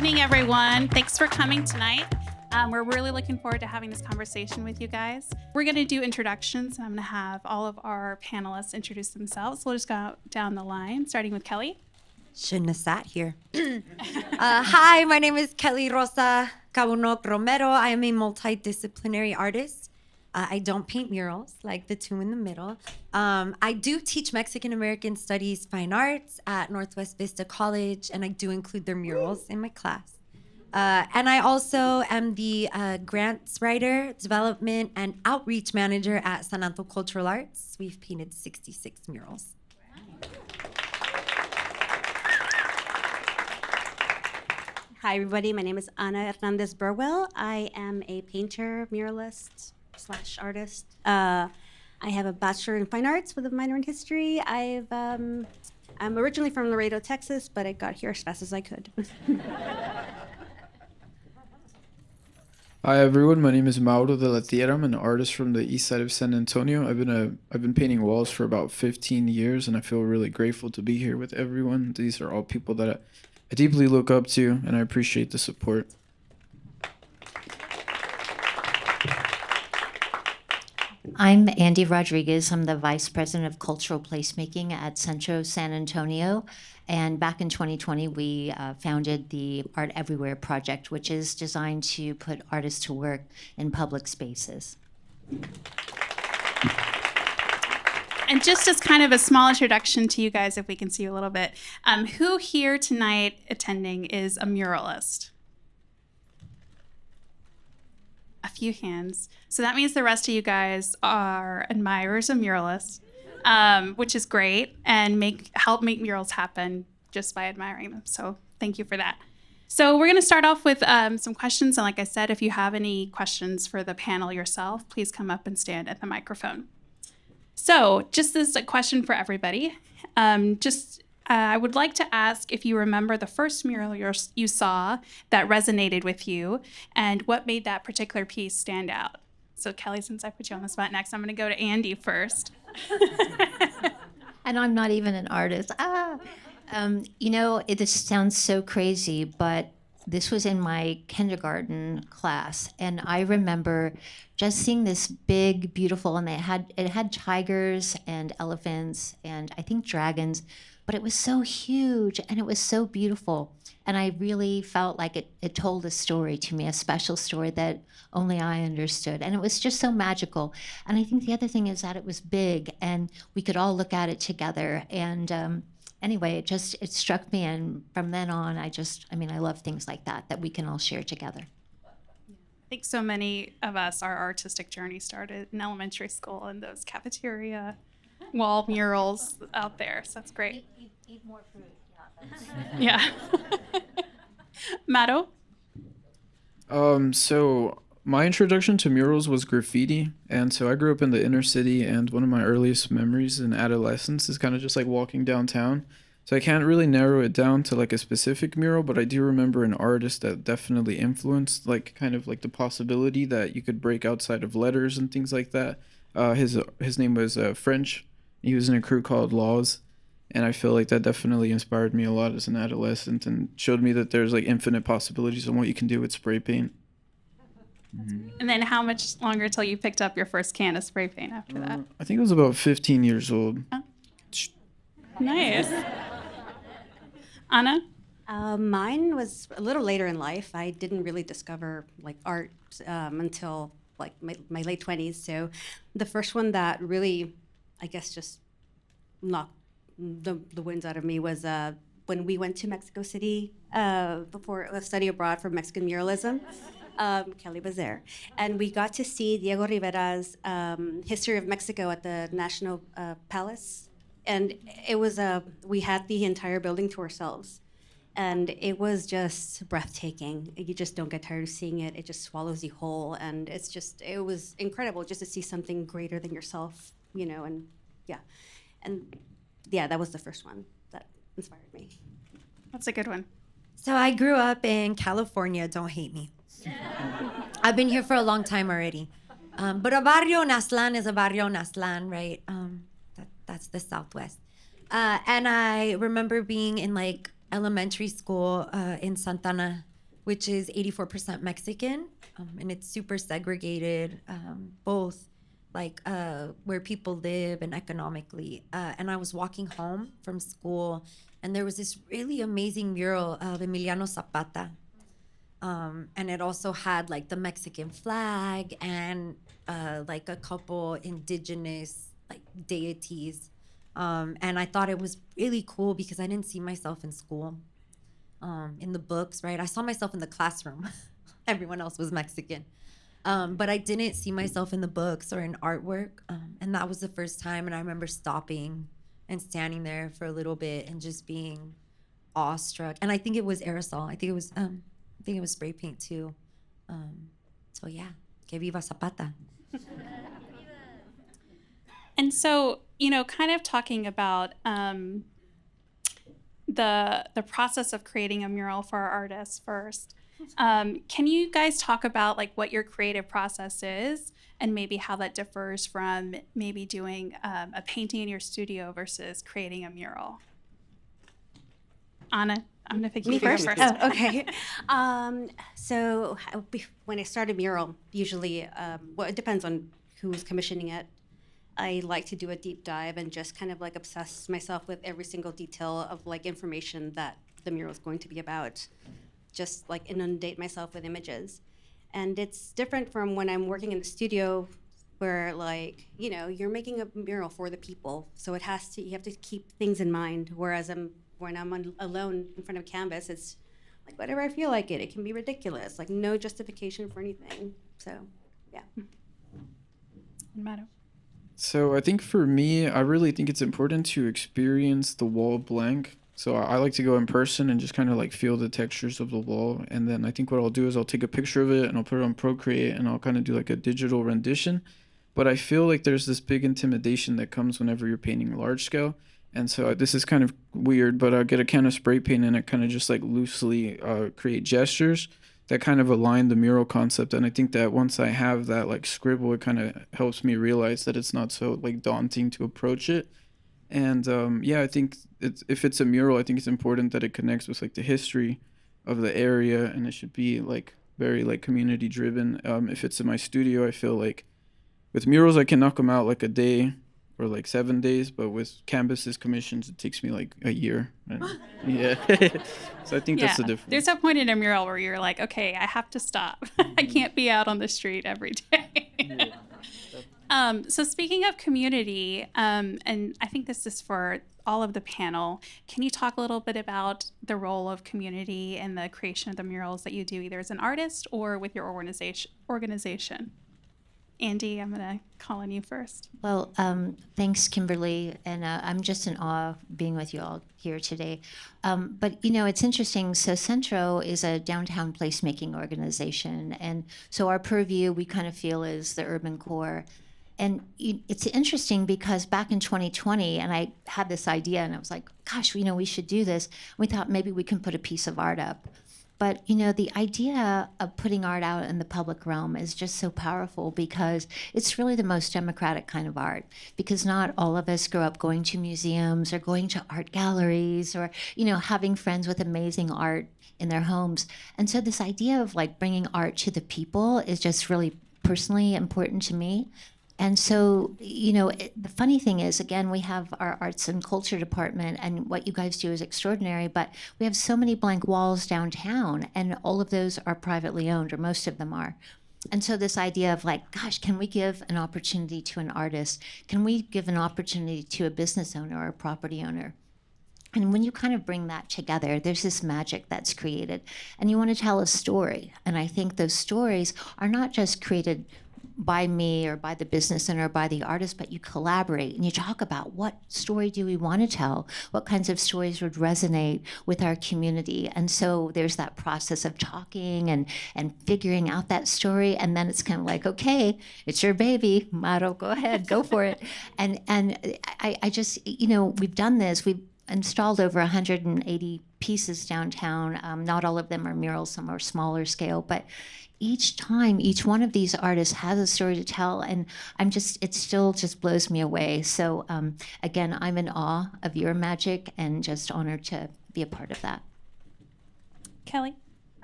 evening, everyone. Thanks for coming tonight. We're really looking forward to having this conversation with you guys. We're going to do introductions, and I'm going to have all of our panelists introduce themselves. We'll just go down the line, starting with Keli. Shouldn't have sat here. Hi, my name is Keli Rosa Cabunoc Romero. I am a multidisciplinary artist. I don't paint murals like the two in the middle. I do teach Mexican American Studies Fine Arts at Northwest Vista College, and I do include their murals in my class. And I also am the grants writer, development, and outreach manager at San Anto Cultural Arts. We've painted 66 murals. Hi, everybody. My name is Hernandez Burwell. I am a painter, muralist / artist. I have a bachelor in fine arts with a minor in history. I'm originally from Laredo, Texas, but I got here as fast as I could. Hi everyone, my name is Mauro de la Tierra. I'm an artist from the east side of San Antonio. I've been painting walls for about 15 years, and I feel really grateful to be here with everyone. These are all people that I deeply look up to, and I appreciate the support. I'm Andi Rodriguez. I'm the Vice President of Cultural Placemaking at Centro San Antonio. And back in 2020, we founded the Art Everywhere project, which is designed to put artists to work in public spaces. And just as kind of a small introduction to you guys, if we can see you a little bit, who here tonight attending is a muralist? A few hands. So that means the rest of you guys are admirers of muralists, which is great, and help make murals happen just by admiring them. So thank you for that. So we're going to start off with some questions. And like I said, if you have any questions for the panel yourself, please come up and stand at the microphone. So just as a question for everybody, I would like to ask if you remember the first mural you saw that resonated with you and what made that particular piece stand out. So Keli, since I put you on the spot next, I'm going to go to Andi first. And I'm not even an artist. This sounds so crazy, but this was in my kindergarten class, and I remember just seeing this big, beautiful, and it had tigers and elephants and I think dragons, but it was so huge and it was so beautiful. And I really felt like it told a story to me, a special story that only I understood. And it was just so magical. And I think the other thing is that it was big and we could all look at it together. And anyway, it struck me. And from then on, I love things like that we can all share together. I think so many of us, our artistic journey started in elementary school and those cafeteria wall murals out there. So that's great. Eat more fruit. Yeah. Mauro? So my introduction to murals was graffiti, and so I grew up in the inner city, and one of my earliest memories in adolescence is kind of just like walking downtown. So I can't really narrow it down to like a specific mural, but I do remember an artist that definitely influenced like kind of like the possibility that you could break outside of letters and things like that. His name was French. He was in a crew called Laws. And I feel like that definitely inspired me a lot as an adolescent and showed me that there's like infinite possibilities on what you can do with spray paint. Mm-hmm. And then how much longer till you picked up your first can of spray paint after that? I think I was about 15 years old. Oh. Nice. Anna? Mine was a little later in life. I didn't really discover like art until like my late 20s. So the first one that really, I guess, just knocked the winds out of me was when we went to Mexico City for a study abroad for Mexican muralism. Keli was there, and we got to see Diego Rivera's History of Mexico at the National Palace, and it was we had the entire building to ourselves, and it was just breathtaking. You just don't get tired of seeing it. It just swallows you whole, and it was incredible just to see something greater than yourself, and yeah, that was the first one that inspired me. That's a good one. So I grew up in California. Don't hate me. I've been here for a long time already. But a barrio Naslan is a barrio Naslan, right? That's the Southwest. And I remember being in like elementary school in Santana which is 84% Mexican, and it's super segregated, both like where people live and economically. And I was walking home from school, and there was this really amazing mural of Emiliano Zapata. And it also had like the Mexican flag and like a couple indigenous like deities. And I thought it was really cool because I didn't see myself in school, in the books, right? I saw myself in the classroom. Everyone else was Mexican. But I didn't see myself in the books or in artwork. And that was the first time. And I remember stopping and standing there for a little bit and just being awestruck. And I think it was aerosol. I think it was spray paint too. So yeah, que viva Zapata. And so, you know, kind of talking about the process of creating a mural for our artists first. Can you guys talk about like what your creative process is and maybe how that differs from maybe doing a painting in your studio versus creating a mural? Anna, I'm going to pick you first. Oh, okay. So when I start a mural, usually, well, it depends on who's commissioning it. I like to do a deep dive and just kind of like obsess myself with every single detail of like information that the mural is going to be about. Just like inundate myself with images. And it's different from when I'm working in the studio where like, you know, you're making a mural for the people. So you have to keep things in mind. Whereas when I'm alone in front of canvas, it's like whatever I feel like it. It can be ridiculous, like no justification for anything. So, yeah. Mauro. So I think for me, I really think it's important to experience the wall blank. So I like to go in person and just kind of like feel the textures of the wall. And then I think what I'll do is I'll take a picture of it and I'll put it on Procreate and I'll kind of do like a digital rendition. But I feel like there's this big intimidation that comes whenever you're painting large scale. And so this is kind of weird, but I'll get a can of spray paint and it kind of just like loosely create gestures that kind of align the mural concept. And I think that once I have that like scribble, it kind of helps me realize that it's not so like daunting to approach it. And yeah, I think if it's a mural, I think it's important that it connects with like the history of the area, and it should be like very like community driven. If it's in my studio, I feel like with murals I can knock them out like a day or like 7 days, but with canvases commissions it takes me like a year. And, yeah. So I think that's the difference. There's a point in a mural where you're like, okay, I have to stop. I can't be out on the street every day. So speaking of community, and I think this is for all of the panel, can you talk a little bit about the role of community in the creation of the murals that you do, either as an artist or with your organization? Andi, I'm going to call on you first. Well, thanks, Kimberly, and I'm just in awe being with you all here today. But, you know, it's interesting. So Centro is a downtown placemaking organization, and so our purview, we kind of feel, is the urban core. And it's interesting because back in 2020, and I had this idea, and I was like, gosh, you know, we should do this. We thought maybe we can put a piece of art up. But, you know, the idea of putting art out in the public realm is just so powerful because it's really the most democratic kind of art, because not all of us grow up going to museums or going to art galleries or, you know, having friends with amazing art in their homes. And so this idea of like bringing art to the people is just really personally important to me. And so, you know, the funny thing is, again, we have our arts and culture department, and what you guys do is extraordinary, but we have so many blank walls downtown, and all of those are privately owned, or most of them are. And so this idea of like, gosh, can we give an opportunity to an artist? Can we give an opportunity to a business owner or a property owner? And when you kind of bring that together, there's this magic that's created. And you want to tell a story. And I think those stories are not just created by me or by the business owner or by the artist, but you collaborate and you talk about what story do we want to tell? What kinds of stories would resonate with our community? And so there's that process of talking and figuring out that story. And then it's kind of like, okay, it's your baby, Mauro, go ahead, go for it. And I just, you know, we've done this. We've installed over 180 pieces downtown. Not all of them are murals, some are smaller scale, but each time, each one of these artists has a story to tell, and it still just blows me away. So again, I'm in awe of your magic and just honored to be a part of that. Keli?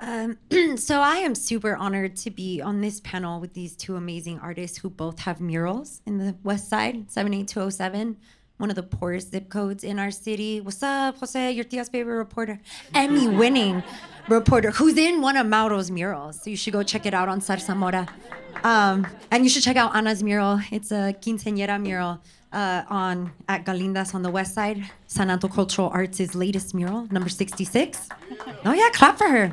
So I am super honored to be on this panel with these two amazing artists who both have murals in the West Side, 78207, one of the poorest zip codes in our city. What's up, Jose, your tia's favorite reporter, Emmy-winning reporter, who's in one of Mauro's murals. So you should go check it out on Zarzamora. And you should check out Ana's mural. It's a quinceañera mural at Galinda's on the West Side. San Anto Cultural Arts' latest mural, number 66. Oh yeah, clap for her.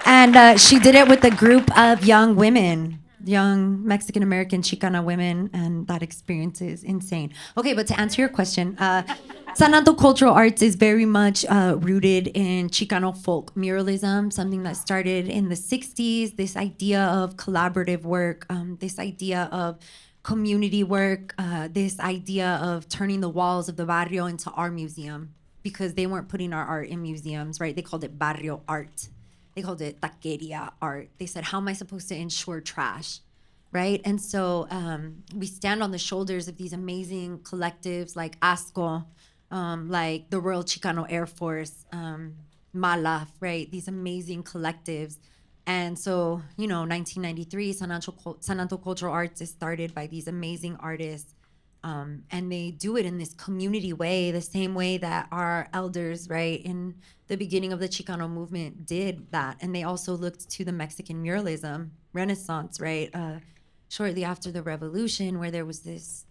And she did it with a group of young women, young Mexican-American Chicana women, and that experience is insane. Okay, but to answer your question, San Anto Cultural Arts is very much rooted in Chicano folk muralism, something that started in the 60s, this idea of collaborative work, this idea of community work, this idea of turning the walls of the barrio into our museum, because they weren't putting our art in museums, right? They called it barrio art. They called it taqueria art. They said, how am I supposed to ensure trash, right? And so we stand on the shoulders of these amazing collectives like ASCO, like the Royal Chicano Air Force, Malaf, right? These amazing collectives. And so, 1993, San Anto Cultural Arts is started by these amazing artists. And they do it in this community way, the same way that our elders, right, in the beginning of the Chicano movement did that. And they also looked to the Mexican muralism renaissance, right, shortly after the revolution, where there was this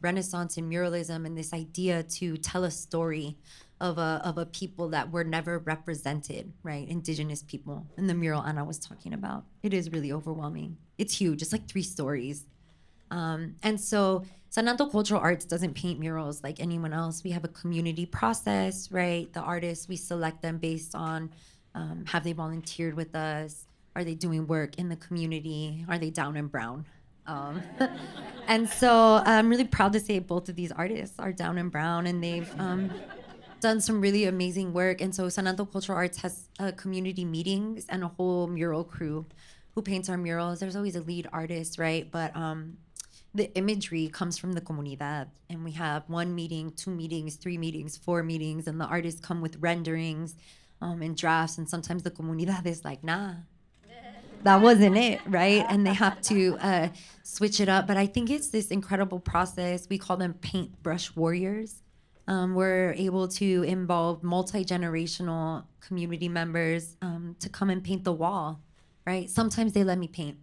renaissance in muralism and this idea to tell a story of a people that were never represented, right, indigenous people. And the mural Ana was talking about, it is really overwhelming. It's huge. It's like 3 stories. And so San Anto Cultural Arts doesn't paint murals like anyone else. We have a community process, right? The artists, we select them based on have they volunteered with us? Are they doing work in the community? Are they down and brown? And so I'm really proud to say both of these artists are down and brown, and they've done some really amazing work. And so San Anto Cultural Arts has community meetings and a whole mural crew who paints our murals. There's always a lead artist, right? But the imagery comes from the comunidad, and we have 1 meeting, 2 meetings, 3 meetings, 4 meetings, and the artists come with renderings and drafts, and sometimes the comunidad is like, nah, that wasn't it, right? And they have to switch it up. But I think it's this incredible process. We call them paintbrush warriors. We're able to involve multi-generational community members to come and paint the wall, right? Sometimes they let me paint,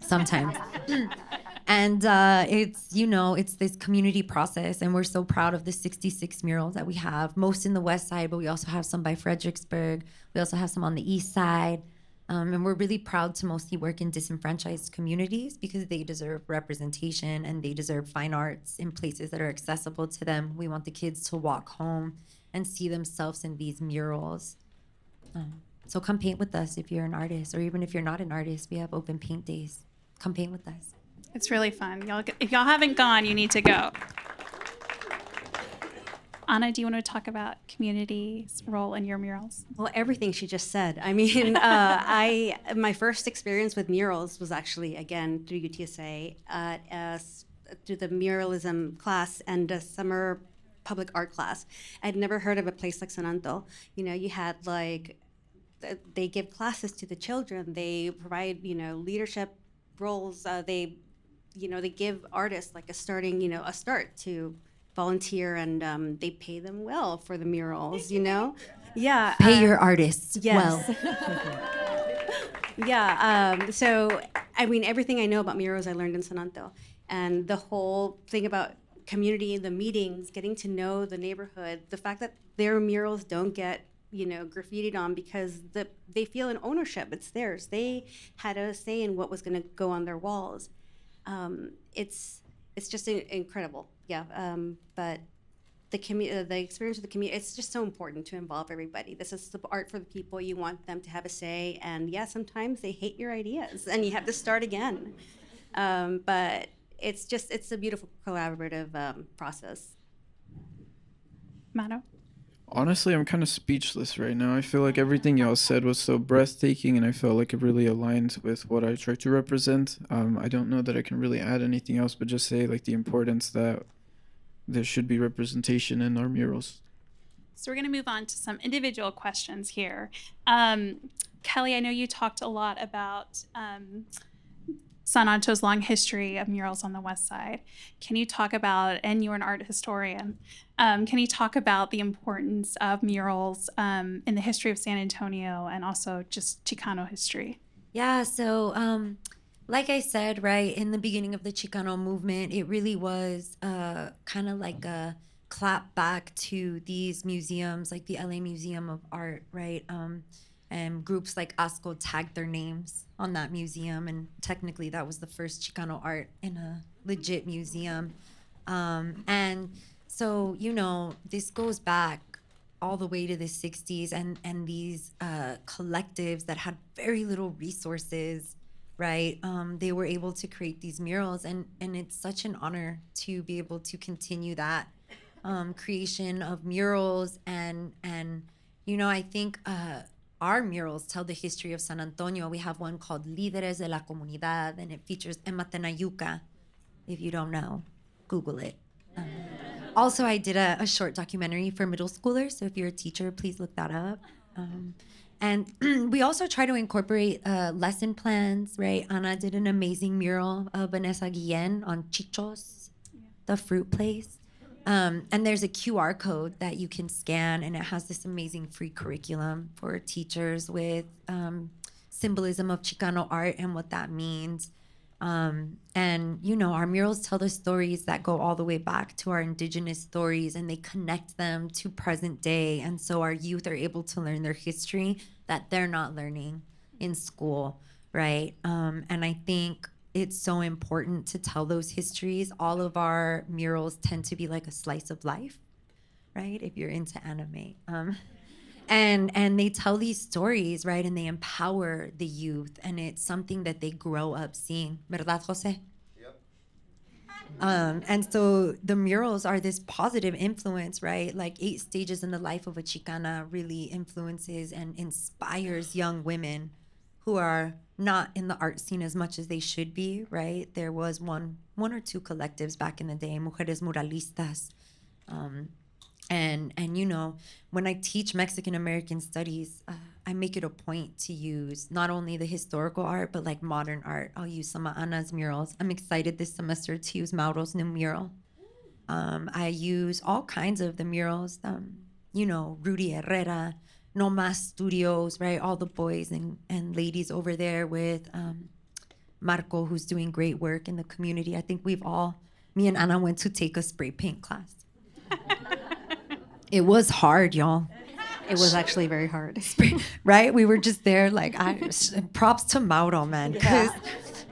sometimes. And it's this community process, and we're so proud of the 66 murals that we have, most in the West Side, but we also have some by Fredericksburg. We also have some on the East Side. And we're really proud to mostly work in disenfranchised communities because they deserve representation and they deserve fine arts in places that are accessible to them. We want the kids to walk home and see themselves in these murals. So come paint with us if you're an artist, or even if you're not an artist, we have open paint days. Come paint with us. It's really fun. If y'all haven't gone, you need to go. Ana, do you want to talk about community's role in your murals? Well, everything she just said. I mean, my first experience with murals was actually, again, through UTSA, through the muralism class and a summer public art class. I'd never heard of a place like San Anto. You had they give classes to the children. They provide, leadership roles. They give artists like a start to volunteer, and they pay them well for the murals, Yeah. Pay your artists yes. well. Yeah. So, I mean, everything I know about murals I learned in San Anto. And the whole thing about community, the meetings, getting to know the neighborhood, the fact that their murals don't get graffitied on because they feel an ownership. It's theirs. They had a say in what was going to go on their walls. It's just incredible. Yeah. But the experience of the community, it's just so important to involve everybody. This is the art for the people. You want them to have a say. And yeah, sometimes they hate your ideas and you have to start again. But it's a beautiful collaborative process. Mauro? Honestly, I'm kind of speechless right now. I feel like everything y'all said was so breathtaking, and I felt like it really aligned with what I try to represent. I don't know that I can really add anything else, but just say the importance that there should be representation in our murals. So we're going to move on to some individual questions here. Keli, I know you talked a lot about San Anto's long history of murals on the west side. Can you talk about, and you're an art historian, can you talk about the importance of murals in the history of San Antonio and also just Chicano history? Yeah, so like I said, right, in the beginning of the Chicano movement, it really was kind of like a clap back to these museums, like the LA Museum of Art, right? And groups like ASCO tagged their names on that museum, and technically that was the first Chicano art in a legit museum. And so, you know, this goes back all the way to the 60s, and these collectives that had very little resources, right? They were able to create these murals, and it's such an honor to be able to continue that creation of murals. And you know, I think our murals tell the history of San Antonio. We have one called Líderes de la Comunidad, and it features Emma Tenayuca. If you don't know, Google it. Also, I did a short documentary for middle schoolers, so if you're a teacher, please look that up. And we also try to incorporate lesson plans, right? Ana did an amazing mural of Vanessa Guillen on Chichos, the fruit place. And there's a QR code that you can scan, and it has this amazing free curriculum for teachers with symbolism of Chicano art and what that means. And, you know, our murals tell the stories that go all the way back to our indigenous stories, and they connect them to present day. And so our youth are able to learn their history that they're not learning in school, right? And I think it's so important to tell those histories. All of our murals tend to be like a slice of life, right? If you're into anime. And they tell these stories, right? And they empower the youth, and it's something that they grow up seeing. ¿Verdad, Jose? Yep. And so the murals are this positive influence, right? Like 8 Stages in the Life of a Chicana really influences and inspires young women who are not in the art scene as much as they should be, right? There was one or two collectives back in the day, Mujeres Muralistas. And you know, when I teach Mexican American studies, I make it a point to use not only the historical art, but like modern art. I'll use some of Ana's murals. I'm excited this semester to use Mauro's new mural. I use all kinds of the murals, you know, Rudy Herrera, No Mas Studios, right? All the boys and ladies over there with Marco, who's doing great work in the community. I think me and Ana went to take a spray paint class. It was hard, y'all. It was actually very hard. Right? We were just there, like, props to Mauro, man. Because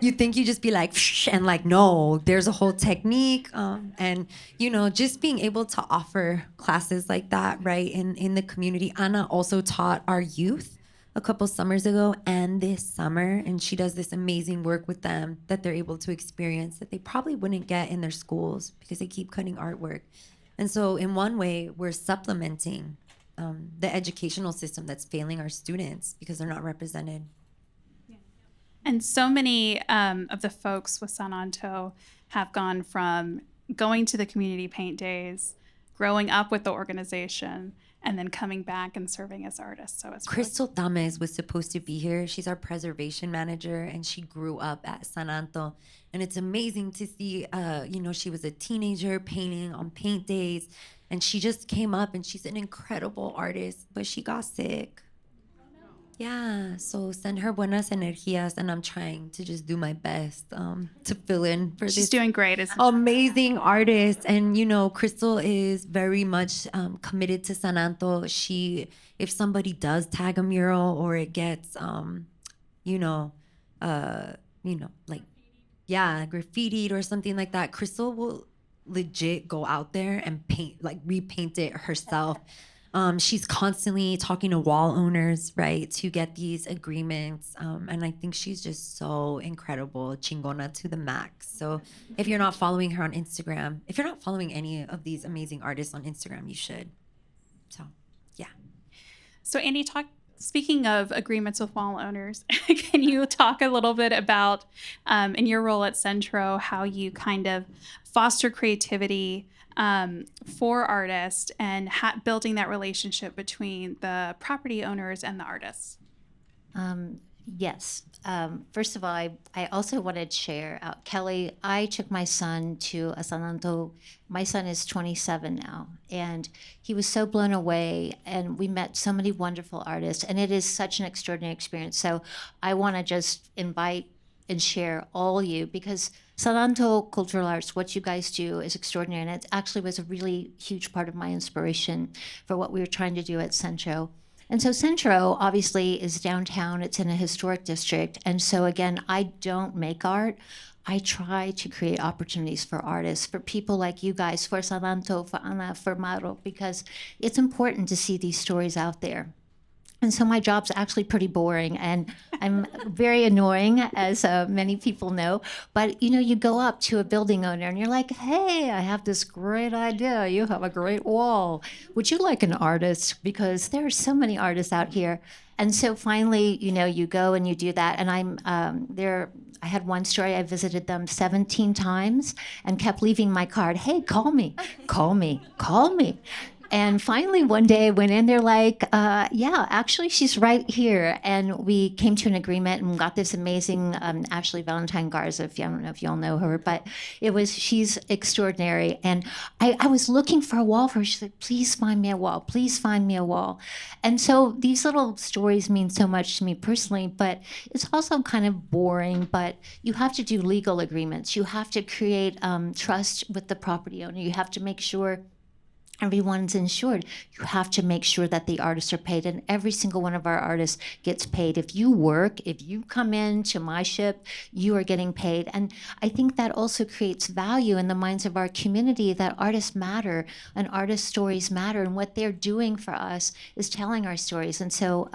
you think you just be like, and like, no, there's a whole technique. And, you know, just being able to offer classes like that, right, in the community. Ana also taught our youth a couple summers ago and this summer. And she does this amazing work with them that they're able to experience that they probably wouldn't get in their schools because they keep cutting artwork. And so in one way, we're supplementing the educational system that's failing our students because they're not represented. And so many of the folks with San Anto have gone from going to the community paint days, growing up with the organization, and then coming back and serving as artists. So it's Crystal Tames was supposed to be here. She's our preservation manager, and she grew up at San Anto. And it's amazing to see, you know, she was a teenager painting on paint days, and she just came up, and she's an incredible artist, but she got sick. Yeah, so send her buenas energías, and I'm trying to just do my best to fill in for She's doing great. Amazing artist. And, you know, Crystal is very much committed to San Anto. If somebody does tag a mural or it gets, like, yeah, graffitied or something like that, Crystal will legit go out there and paint, like repaint it herself. She's constantly talking to wall owners, right, to get these agreements. And I think she's just so incredible, chingona to the max. So if you're not following her on Instagram, if you're not following any of these amazing artists on Instagram, you should. So, yeah. So Andi, speaking of agreements with wall owners, can you talk a little bit about, in your role at Centro, how you kind of foster creativity for artists and building that relationship between the property owners and the artists? Yes. First of all, I also wanted to share out. Keli, I took my son to a Anto. My son is 27 now, and he was so blown away, and we met so many wonderful artists, and it is such an extraordinary experience. So I want to just invite and share all you, because Anto Cultural Arts, what you guys do is extraordinary, and it actually was a really huge part of my inspiration for what we were trying to do at Centro. And so Centro obviously is downtown. It's in a historic district. And so again, I don't make art. I try to create opportunities for artists, for people like you guys, for Anto, for Ana, for Mauro, because it's important to see these stories out there. And so my job's actually pretty boring, and I'm very annoying, as many people know. But, you know, you go up to a building owner and you're like, hey, I have this great idea. You have a great wall. Would you like an artist? Because there are so many artists out here. And so finally, you know, you go and you do that. And I'm there. I had one story. I visited them 17 times and kept leaving my card. Hey, call me, call me, call me. And finally, one day I went in, they're like, yeah, actually, she's right here. And we came to an agreement and got this amazing Ashley Valentine Garza, I don't know if you all know her, but she's extraordinary. And I was looking for a wall for her. She said, please find me a wall. Please find me a wall. And so these little stories mean so much to me personally, but it's also kind of boring. But you have to do legal agreements. You have to create trust with the property owner. You have to make sure everyone's insured. You have to make sure that the artists are paid, and every single one of our artists gets paid. If you work, if you come into my ship, you are getting paid. And I think that also creates value in the minds of our community, that artists matter and artist stories matter, and what they're doing for us is telling our stories. And so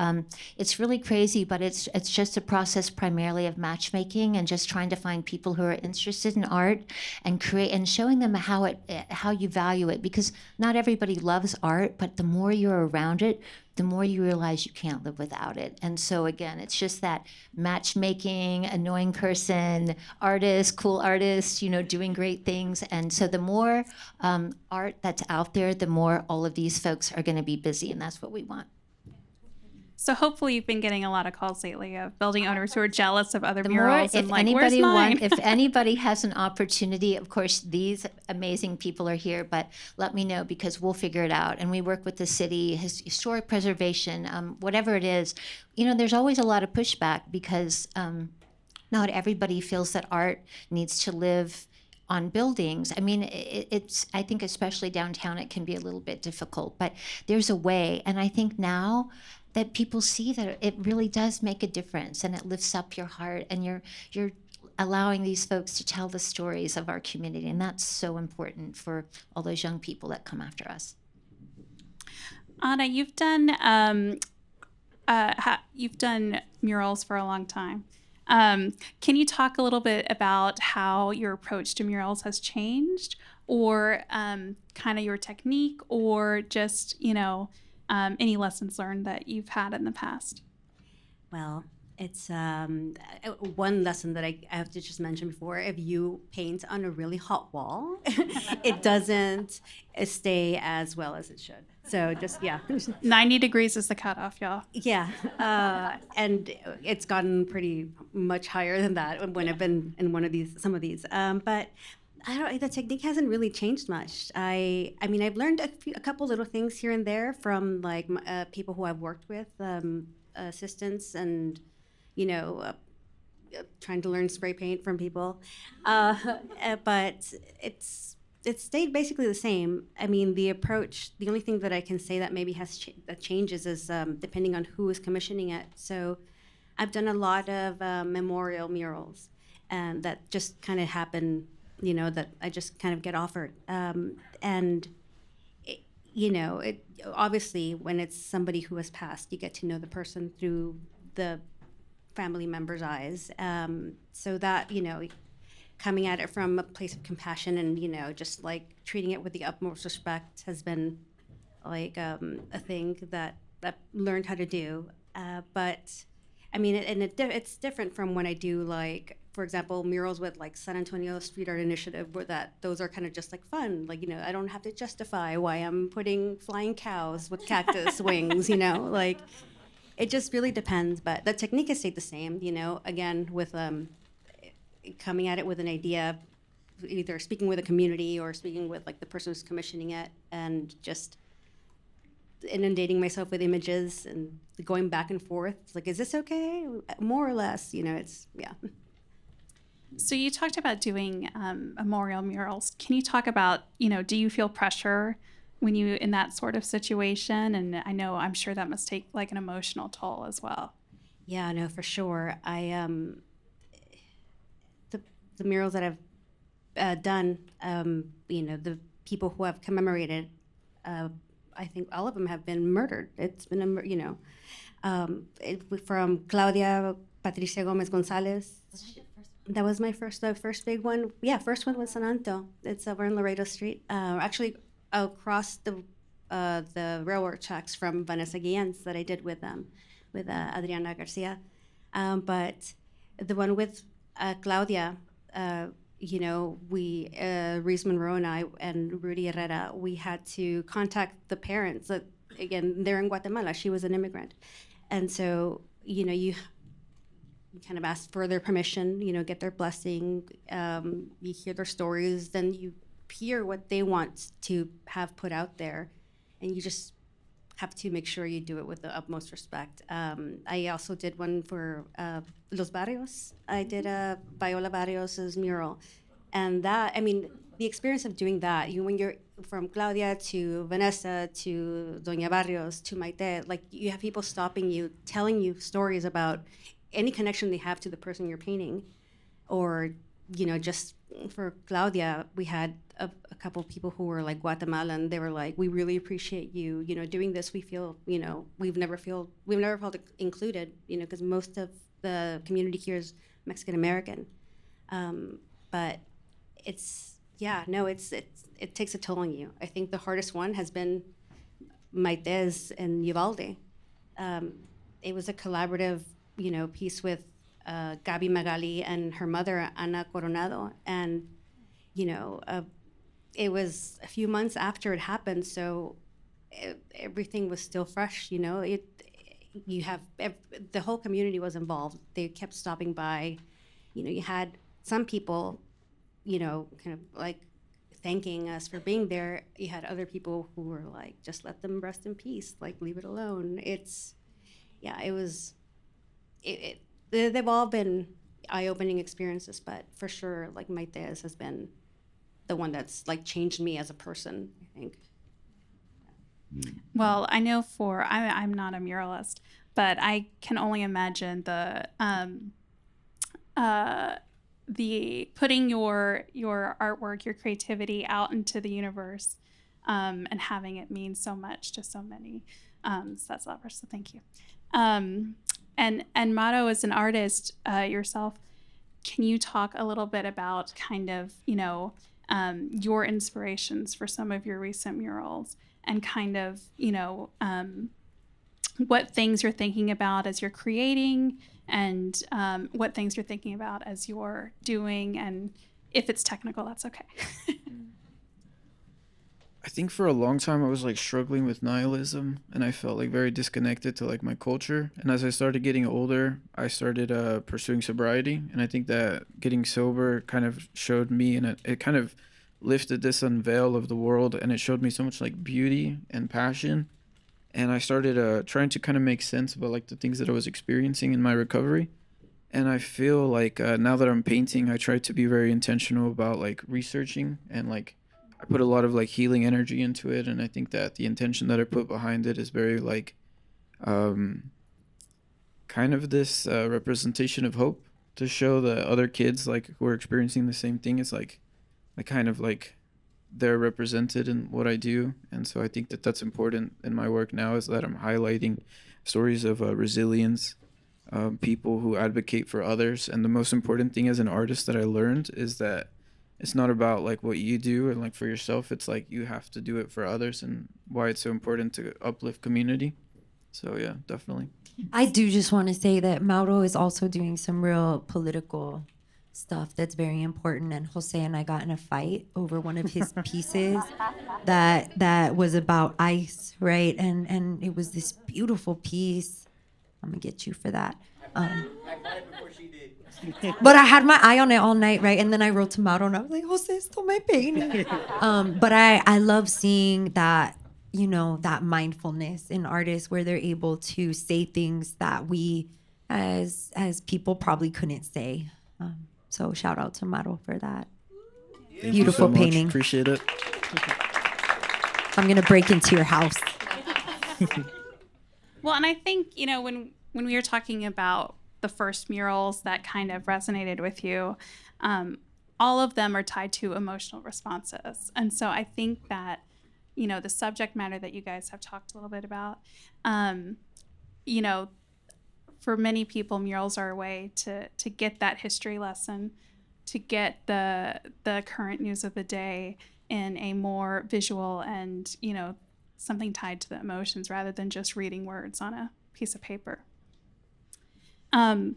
it's really crazy, but it's just a process primarily of matchmaking and just trying to find people who are interested in art and create and showing them how you value it, because not everybody loves art, but the more you're around it, the more you realize you can't live without it. And so again, it's just that matchmaking, annoying person, artist, cool artist, you know, doing great things. And so the more art that's out there, the more all of these folks are going to be busy, and that's what we want. So hopefully you've been getting a lot of calls lately of building owners who are jealous of other murals and like, where's mine? If anybody has an opportunity, of course, these amazing people are here, but let me know, because we'll figure it out. And we work with the city, historic preservation, whatever it is. You know, there's always a lot of pushback, because not everybody feels that art needs to live on buildings. I mean, I think especially downtown, it can be a little bit difficult, but there's a way. And I think now that people see that it really does make a difference, and it lifts up your heart, and you're allowing these folks to tell the stories of our community, and that's so important for all those young people that come after us. Anna, you've done murals for a long time. Can you talk a little bit about how your approach to murals has changed, or kind of your technique, or just, you know, any lessons learned that you've had in the past? Well, it's one lesson that I have to just mention before. If you paint on a really hot wall, it doesn't stay as well as it should. So just, yeah. 90 degrees is the cutoff, y'all. Yeah. And it's gotten pretty much higher than that when I've been in some of these. But the technique hasn't really changed much. I mean, I've learned a couple little things here and there from like people who I've worked with, assistants, and, you know, trying to learn spray paint from people. But it's stayed basically the same. I mean, the approach, the only thing that I can say that maybe that changes is depending on who is commissioning it. So I've done a lot of memorial murals, and that just kind of happen, you know, that I just kind of get offered. And, you know, obviously when it's somebody who has passed, you get to know the person through the family member's eyes. So that, you know, coming at it from a place of compassion and, you know, just like treating it with the utmost respect has been like a thing that I've learned how to do. But I mean, it's different from when I do, like, for example, murals with like San Antonio Street Art Initiative, where those are kind of just like fun. Like, I don't have to justify why I'm putting flying cows with cactus wings, like it just really depends. But the technique has stayed the same, again, with coming at it with an idea, either speaking with a community or speaking with like the person who's commissioning it, and just inundating myself with images and going back and forth. It's like, is this okay? More or less, it's, yeah. So you talked about doing memorial murals. Can you talk about, do you feel pressure when you in that sort of situation? And I'm sure that must take like an emotional toll as well. Yeah, no, for sure. I the murals that I've done, the people who have commemorated, I think all of them have been murdered. It's been, from Claudia Patricia Gomez Gonzalez. That was the first big one. Yeah, first one was San Anto. It's over in Laredo Street. Actually, across the railroad tracks from Vanessa Guillen's that I did with Adriana Garcia. But the one with Claudia, we, Reese Monroe and I and Rudy Herrera, we had to contact the parents. Again, they're in Guatemala. She was an immigrant. And so, you kind of ask for their permission, get their blessing, you hear their stories, then you hear what they want to have put out there, and you just have to make sure you do it with the utmost respect. I also did one for Los Barrios. I did Viola Barrios' mural. And that, the experience of doing that, when you're from Claudia to Vanessa to Doña Barrios to Maite, like you have people stopping you, telling you stories about any connection they have to the person you're painting. Or, just for Claudia, we had a couple of people who were like Guatemalan. They were like, we really appreciate you, doing this. We feel, we've never felt included, because most of the community here is Mexican American. But it takes a toll on you. I think the hardest one has been Maite's and Uvalde. It was a collaborative, piece with Gabi Magali and her mother, Ana Coronado. And, it was a few months after it happened, so everything was still fresh, the whole community was involved. They kept stopping by. You had some people, kind of like thanking us for being there. You had other people who were like, just let them rest in peace, like leave it alone. They've all been eye-opening experiences, but for sure, like Maite's has been the one that's like changed me as a person, I think. Well, I know I'm not a muralist, but I can only imagine the putting your artwork, your creativity out into the universe, and having it mean so much to so many sets lovers. So thank you. And Mauro, as an artist yourself, can you talk a little bit about kind of, your inspirations for some of your recent murals and kind of, what things you're thinking about as you're creating and what things you're thinking about as you're doing, and if it's technical, that's okay. I think for a long time I was like struggling with nihilism, and I felt like very disconnected to like my culture. And as I started getting older, I started pursuing sobriety, and I think that getting sober kind of showed me, and it kind of lifted this unveil of the world, and it showed me so much like beauty and passion. And I started trying to kind of make sense about like the things that I was experiencing in my recovery. And I feel like now that I'm painting, I try to be very intentional about like researching, and like I put a lot of like healing energy into it. And I think that the intention that I put behind it is very like kind of this representation of hope, to show the other kids like who are experiencing the same thing. It's like I kind of like they're represented in what I do. And so I think that that's important in my work now, is that I'm highlighting stories of resilience, people who advocate for others. And the most important thing as an artist that I learned is that it's not about like what you do and like for yourself. It's like you have to do it for others, and why it's so important to uplift community. So yeah, definitely. I do just want to say that Mauro is also doing some real political stuff that's very important. And Jose and I got in a fight over one of his pieces that was about ICE, right? And it was this beautiful piece. I'm gonna get you for that. But I had my eye on it all night, right? And then I wrote to Mauro and I was like, Jose, stole my painting. But I love seeing that, you know, that mindfulness in artists where they're able to say things that we as people probably couldn't say. So shout out to Mauro for that. Thank Beautiful you so painting. Much. Appreciate it. I'm gonna break into your house. Well, and I think, you know, when we were talking about the first murals that kind of resonated with you, all of them are tied to emotional responses. And so I think that, you know, the subject matter that you guys have talked a little bit about, you know, for many people, murals are a way to get that history lesson, to get the current news of the day in a more visual and, you know, something tied to the emotions rather than just reading words on a piece of paper. Anna,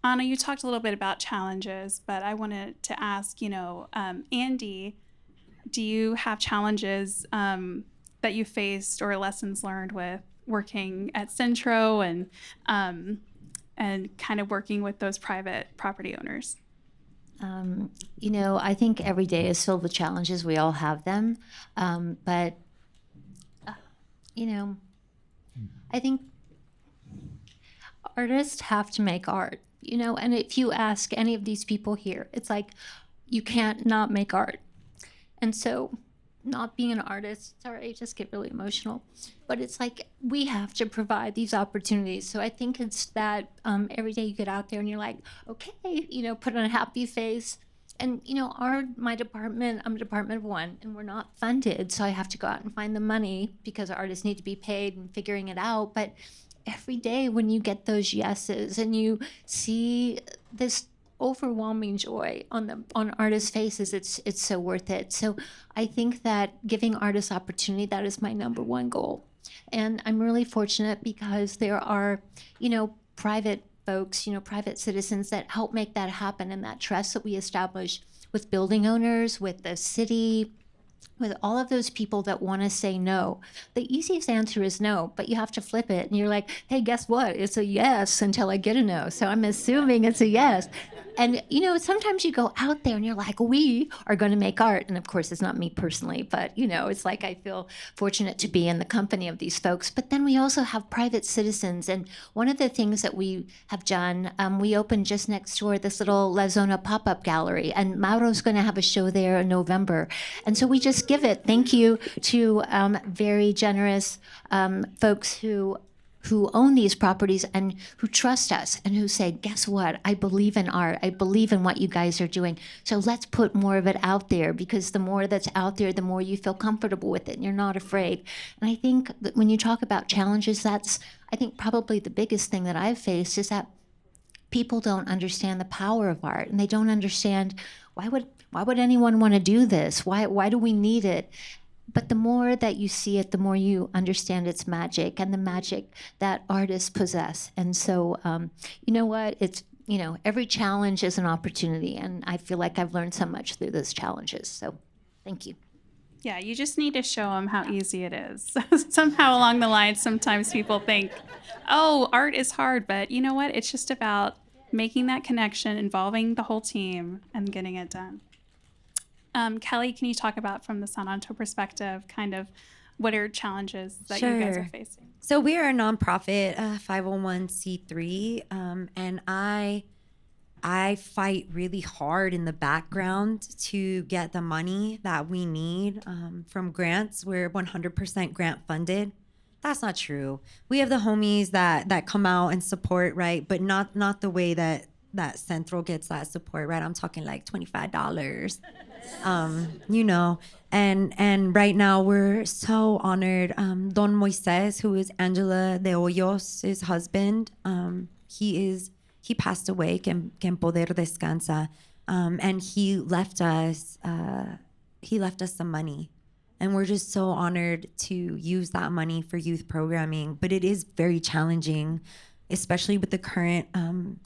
you talked a little bit about challenges, but I wanted to ask, you know, Andi, do you have challenges that you faced or lessons learned with working at Centro and kind of working with those private property owners? You know, I think every day is filled with challenges. We all have them. But, you know, I think artists have to make art, you know, and if you ask any of these people here, it's like, you can't not make art. And so not being an artist, sorry, I just get really emotional, but it's like, we have to provide these opportunities. So I think it's that every day you get out there and you're like, okay, you know, put on a happy face. And, you know, my department, I'm a department of one, and we're not funded. So I have to go out and find the money because artists need to be paid and figuring it out. But every day when you get those yeses and you see this overwhelming joy on artists' faces, it's so worth it. So I think that giving artists opportunity, that is my number one goal. And I'm really fortunate because there are, you know, private folks, you know, private citizens that help make that happen, and that trust that we establish with building owners, with the city, with all of those people that want to say no. The easiest answer is no, but you have to flip it. And you're like, hey, guess what? It's a yes until I get a no. So I'm assuming it's a yes. And, you know, sometimes you go out there and you're like, we are going to make art. And of course, it's not me personally, but, you know, it's like I feel fortunate to be in the company of these folks. But then we also have private citizens. And one of the things that we have done, we opened just next door this little La Zona pop-up gallery. And Mauro's going to have a show there in November. And so we just give it. Thank you to very generous folks who own these properties and who trust us and who say, guess what? I believe in art. I believe in what you guys are doing. So let's put more of it out there, because the more that's out there, the more you feel comfortable with it and you're not afraid. And I think that when you talk about challenges, that's, I think, probably the biggest thing that I've faced is that people don't understand the power of art, and they don't understand why would anyone want to do this? Why do we need it? But the more that you see it, the more you understand its magic and the magic that artists possess. And so, you know what? It's, you know, every challenge is an opportunity. And I feel like I've learned so much through those challenges. So thank you. Yeah, you just need to show them how easy it is. Somehow along the line, sometimes people think, oh, art is hard. But you know what? It's just about making that connection, involving the whole team, and getting it done. Keli, can you talk about, from the San Anto perspective, kind of what are challenges that you guys are facing? So we are a nonprofit, 501c3, and I fight really hard in the background to get the money that we need from grants. We're 100% grant funded. That's not true. We have the homies that come out and support, right? But not the way that Centro gets that support, right? I'm talking like $25. You know, and right now we're so honored. Don Moises, who is Angela de Hoyos' husband, he passed away, que en poder descansa, and he left us some money, And we're just so honored to use that money for youth programming. But it is very challenging, especially with the current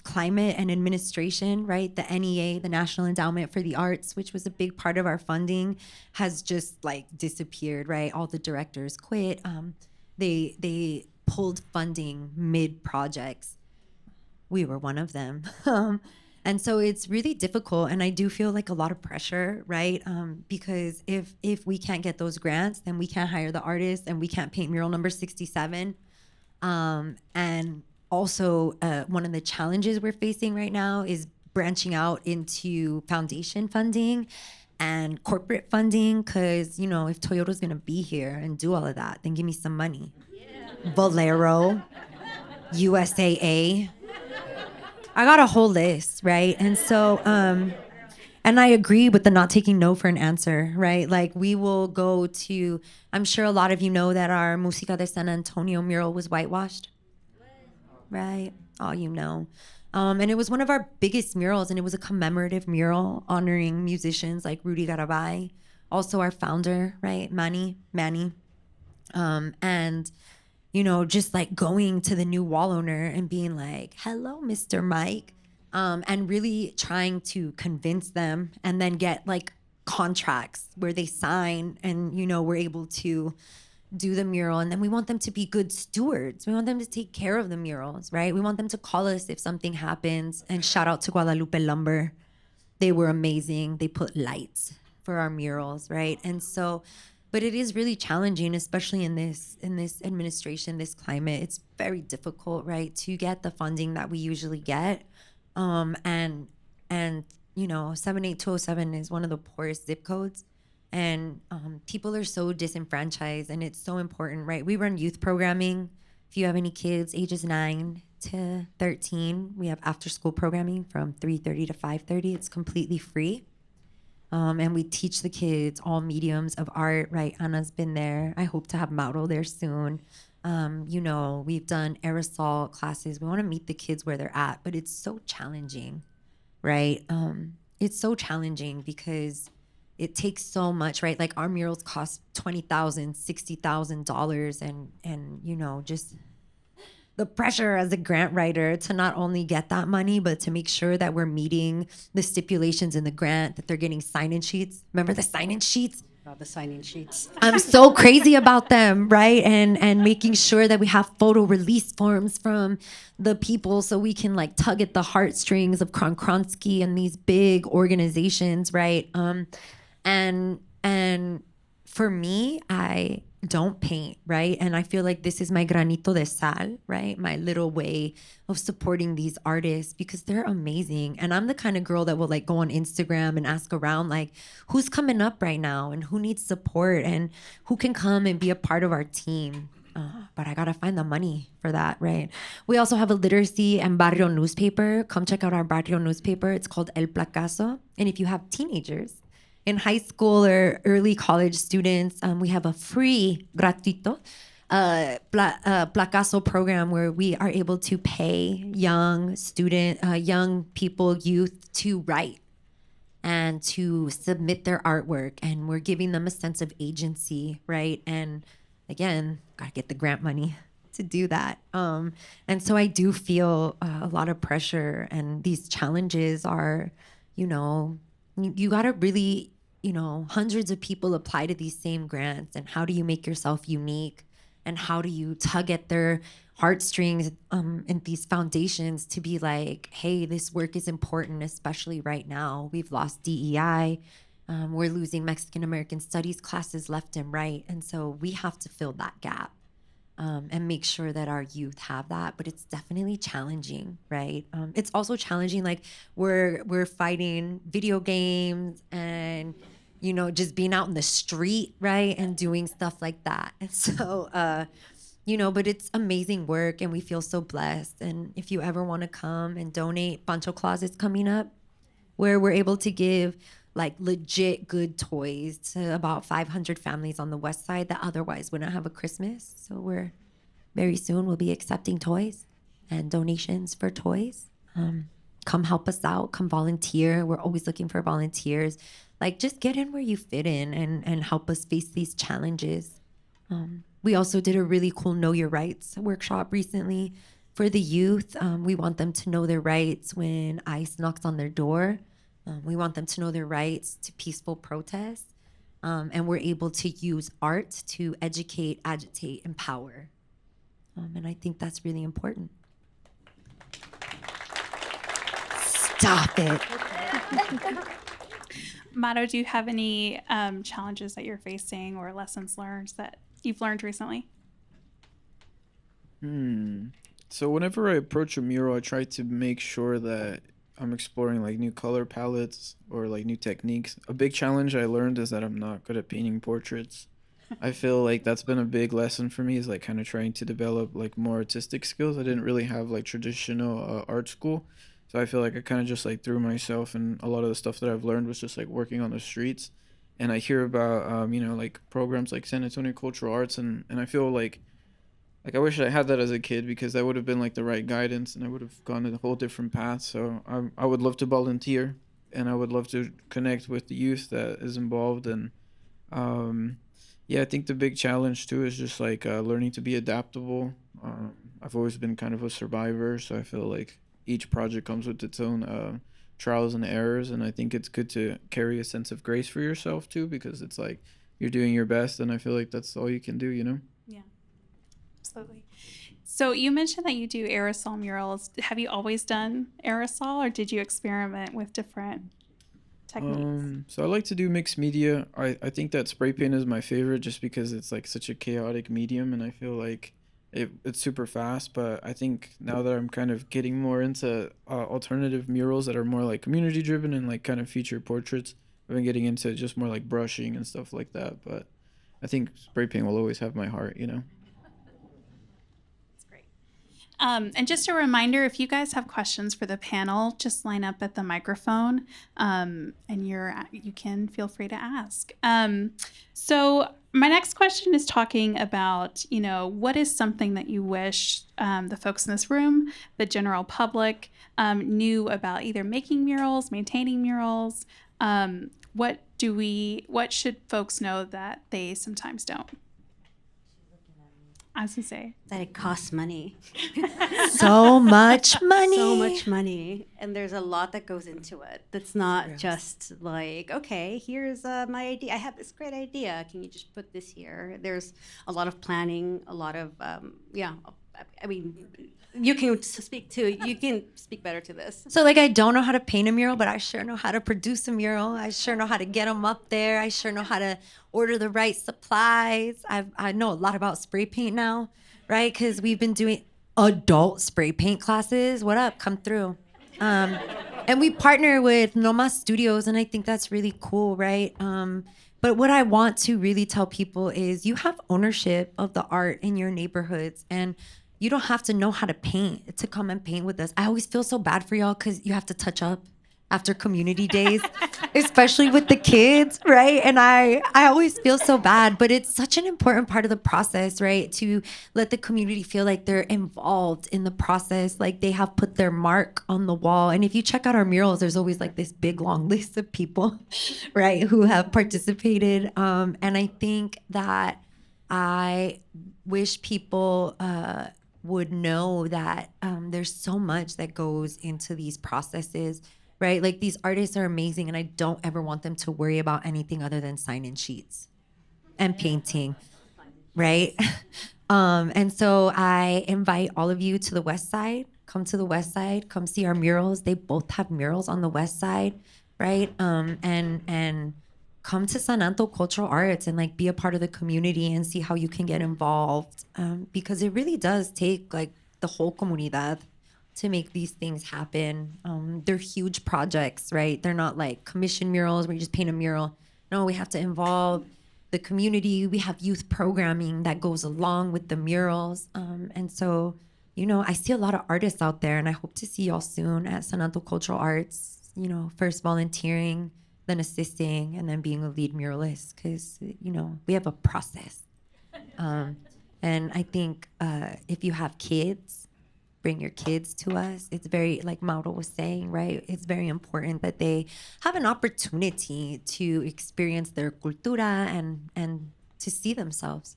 climate and administration, right? The NEA, the National Endowment for the Arts, which was a big part of our funding, has just like disappeared, right? All the directors quit. They pulled funding mid-projects. We were one of them. And so it's really difficult, and I do feel like a lot of pressure, right? Because if we can't get those grants, then we can't hire the artists, and we can't paint mural number 67. And also, one of the challenges we're facing right now is branching out into foundation funding and corporate funding, because, you know, if Toyota's gonna be here and do all of that, then give me some money. Yeah. Valero, USAA. I got a whole list, right? And so, and I agree with the not taking no for an answer, right? Like, we will go to, I'm sure a lot of you know that our Música de San Antonio mural was whitewashed, right? All you know. And it was one of our biggest murals, and it was a commemorative mural honoring musicians like Rudy Garabay, also our founder, right? Manny. And, you know, just like going to the new wall owner and being like, hello, Mr. Mike, and really trying to convince them, and then get like contracts where they sign and, you know, we're able to do the mural. And then we want them to be good stewards. We want them to take care of the murals, right? We want them to call us if something happens. And shout out to Guadalupe Lumber. They were amazing. They put lights for our murals, right? And so, but it is really challenging, especially in this administration, this climate. It's very difficult, right, to get the funding that we usually get. And you know, 78207 is one of the poorest zip codes. And people are so disenfranchised, and it's so important, right? We run youth programming. If you have any kids ages 9 to 13, we have after-school programming from 3:30 to 5:30. It's completely free. And we teach the kids all mediums of art, right? Anna's been there. I hope to have Mauro there soon. You know, we've done aerosol classes. We want to meet the kids where they're at, but it's so challenging, right? It's so challenging because it takes so much, right? Like, our murals cost $20,000, $60,000, and you know, just the pressure as a grant writer to not only get that money, but to make sure that we're meeting the stipulations in the grant, that they're getting sign-in sheets. Remember the sign-in sheets? The sign-in sheets. I'm so crazy about them, right? And making sure that we have photo release forms from the people so we can like tug at the heartstrings of Kronsky and these big organizations, right? And for me, I don't paint, right? And I feel like this is my granito de sal, right? My little way of supporting these artists, because they're amazing. And I'm the kind of girl that will like go on Instagram and ask around, like, who's coming up right now and who needs support and who can come and be a part of our team. But I gotta find the money for that, right? We also have a literacy and barrio newspaper. Come check out our barrio newspaper. It's called El Placazo. And if you have teenagers in high school or early college students, we have a free gratuito Placazo program where we are able to pay young people, youth, to write and to submit their artwork, and we're giving them a sense of agency, right? And again, gotta get the grant money to do that. And so I do feel a lot of pressure, and these challenges are, you know, you gotta really, you know, hundreds of people apply to these same grants, and how do you make yourself unique? And how do you tug at their heartstrings and these foundations to be like, hey, this work is important, especially right now. We've lost DEI. We're losing Mexican American studies classes left and right. And so we have to fill that gap and make sure that our youth have that. But it's definitely challenging, right? It's also challenging, like we're fighting video games and, you know, just being out in the street, right? And doing stuff like that. And so, you know, but it's amazing work, and we feel so blessed. And if you ever want to come and donate, Pancho Claus is coming up, where we're able to give like legit good toys to about 500 families on the west side that otherwise wouldn't have a Christmas. So we're very soon we'll be accepting toys and donations for toys. come help us out, come volunteer. We're always looking for volunteers. Like, just get in where you fit in and help us face these challenges. We also did a really cool Know Your Rights workshop recently for the youth. We want them to know their rights when ICE knocks on their door. We want them to know their rights to peaceful protest. And we're able to use art to educate, agitate, empower. And I think that's really important. Stop it. Mauro, do you have any challenges that you're facing or lessons learned that you've learned recently? So whenever I approach a mural, I try to make sure that I'm exploring like new color palettes or like new techniques. A big challenge I learned is that I'm not good at painting portraits. I feel like that's been a big lesson for me, is like kind of trying to develop like more artistic skills. I didn't really have like traditional art school. So I feel like I kind of just like threw myself, and a lot of the stuff that I've learned was just like working on the streets. And I hear about, like programs like San Antonio Cultural Arts, and I feel like I wish I had that as a kid, because that would have been like the right guidance and I would have gone a whole different path. So I would love to volunteer, and I would love to connect with the youth that is involved. And I think the big challenge too is just like learning to be adaptable. I've always been kind of a survivor, so I feel like each project comes with its own trials and errors, and I think it's good to carry a sense of grace for yourself too, because it's like you're doing your best, and I feel like that's all you can do, Yeah, absolutely. So you mentioned that you do aerosol murals. Have you always done aerosol, or did you experiment with different techniques? So I like to do mixed media. I think that spray paint is my favorite, just because it's like such a chaotic medium, and I feel like it's super fast. But I think now that I'm kind of getting more into alternative murals that are more like community driven and like kind of feature portraits, I've been getting into just more like brushing and stuff like that. But I think spray paint will always have my heart, That's great. And just a reminder, if you guys have questions for the panel, just line up at the microphone, and you can feel free to ask. So my next question is talking about, what is something that you wish the folks in this room, the general public, knew about either making murals, maintaining murals. What should folks know that they sometimes don't? I was gonna say That it costs money. So much money. So much money. And there's a lot that goes into it. That's not just like, okay, here's my idea. I have this great idea. Can you just put this here? There's a lot of planning, a lot of, I mean, you can speak better to this. So like, I don't know how to paint a mural, but I sure know how to produce a mural. I sure know how to get them up there. I sure know how to order the right supplies. I know a lot about spray paint now, right? Because we've been doing adult spray paint classes. What up? Come through. And we partner with Noma Studios, and I think that's really cool, right? But what I want to really tell people is you have ownership of the art in your neighborhoods, and you don't have to know how to paint to come and paint with us. I always feel so bad for y'all because you have to touch up after community days, especially with the kids, right? And I always feel so bad, but it's such an important part of the process, right? To let the community feel like they're involved in the process, like they have put their mark on the wall. And if you check out our murals, there's always like this big long list of people, right, who have participated. And I think that I wish people would know that there's so much that goes into these processes, right? Like, these artists are amazing, and I don't ever want them to worry about anything other than sign-in sheets and painting, right? And so I invite all of you to the West Side. Come to the West Side. Come see our murals. They both have murals on the West Side, right? And come to Anto Cultural Arts and like be a part of the community and see how you can get involved, because it really does take like the whole comunidad to make these things happen. They're huge projects, right? They're not like commission murals where you just paint a mural. No, we have to involve the community. We have youth programming that goes along with the murals. And so, I see a lot of artists out there, and I hope to see y'all soon at Anto Cultural Arts, first volunteering, then assisting, and then being a lead muralist, because, we have a process. And I think if you have kids, bring your kids to us. It's very, like Mauro was saying, right? It's very important that they have an opportunity to experience their cultura and to see themselves.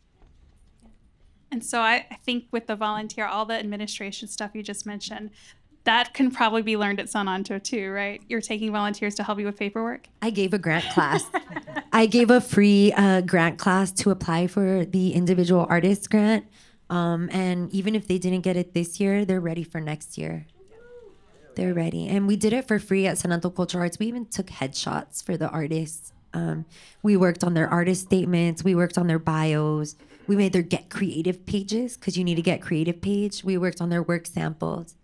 And so I think with the volunteer, all the administration stuff you just mentioned, that can probably be learned at San Anto too, right? You're taking volunteers to help you with paperwork? I gave a grant class. I gave a free grant class to apply for the individual artist grant. And even if they didn't get it this year, they're ready for next year. They're ready. And we did it for free at San Anto Cultural Arts. We even took headshots for the artists. We worked on their artist statements. We worked on their bios. We made their Get Creative pages because you need a Get Creative page. We worked on their work samples.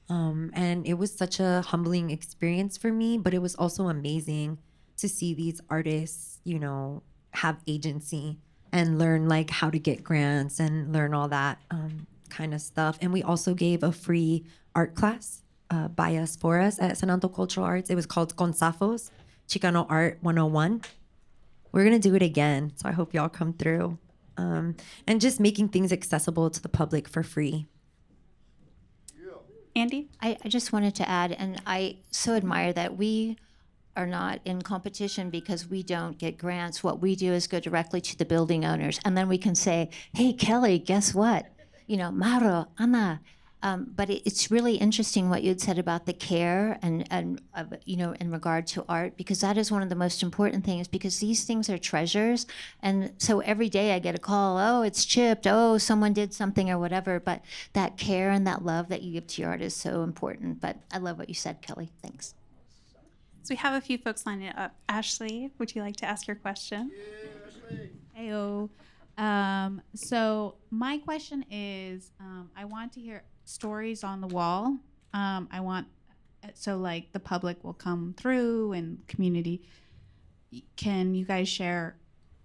And it was such a humbling experience for me, but it was also amazing to see these artists, you know, have agency and learn like how to get grants and learn all that kind of stuff. And we also gave a free art class by us for us at San Anto Cultural Arts. It was called Consafos, Chicano Art 101. We're going to do it again, so I hope y'all come through. And just making things accessible to the public for free. Andi? I just wanted to add, and I so admire that we are not in competition because we don't get grants. What we do is go directly to the building owners, and then we can say, hey, Keli, guess what? You know, Mauro, Ana. But it's really interesting what you had said about the care and you know, in regard to art, because that is one of the most important things, because these things are treasures. And so every day I get a call, oh, it's chipped, oh, someone did something or whatever. But that care and that love that you give to your art is so important. But I love what you said, Keli. Thanks. So we have a few folks lining up. Ashley, would you like to ask your question? Heyo. So my question is, I want to hear stories on the wall. I want, so like the public will come through and community. Can you guys share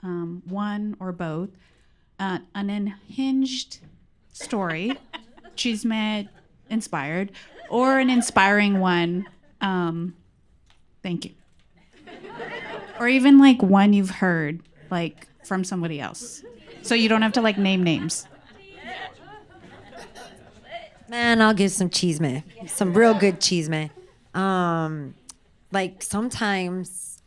one or both, an unhinged story, chisme inspired, or an inspiring one? Thank you. Or even like one you've heard, like from somebody else. So you don't have to like name names. Man, I'll give some chisme, some real good chisme. Like sometimes,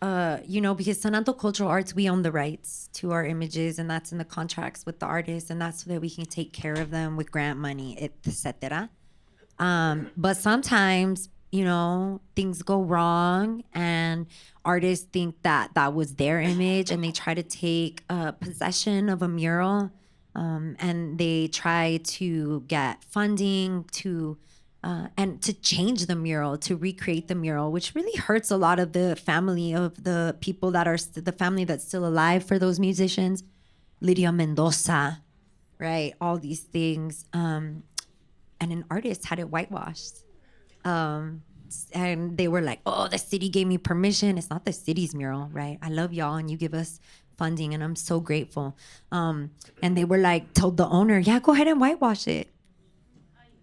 you know, because San Anto Cultural Arts, we own the rights to our images, and that's in the contracts with the artists, and that's so that we can take care of them with grant money, etc. But sometimes, you know, things go wrong, and artists think that that was their image, and they try to take possession of a mural. And they try to get funding to and to change the mural, to recreate the mural, which really hurts a lot of the family of the people that are the family that's still alive for those musicians. Lydia Mendoza, right? All these things. And an artist had it whitewashed. And they were like, oh, the city gave me permission. It's not the city's mural, right? I love y'all, and you give us funding, and I'm so grateful. And they were like, told the owner, yeah, go ahead and whitewash it.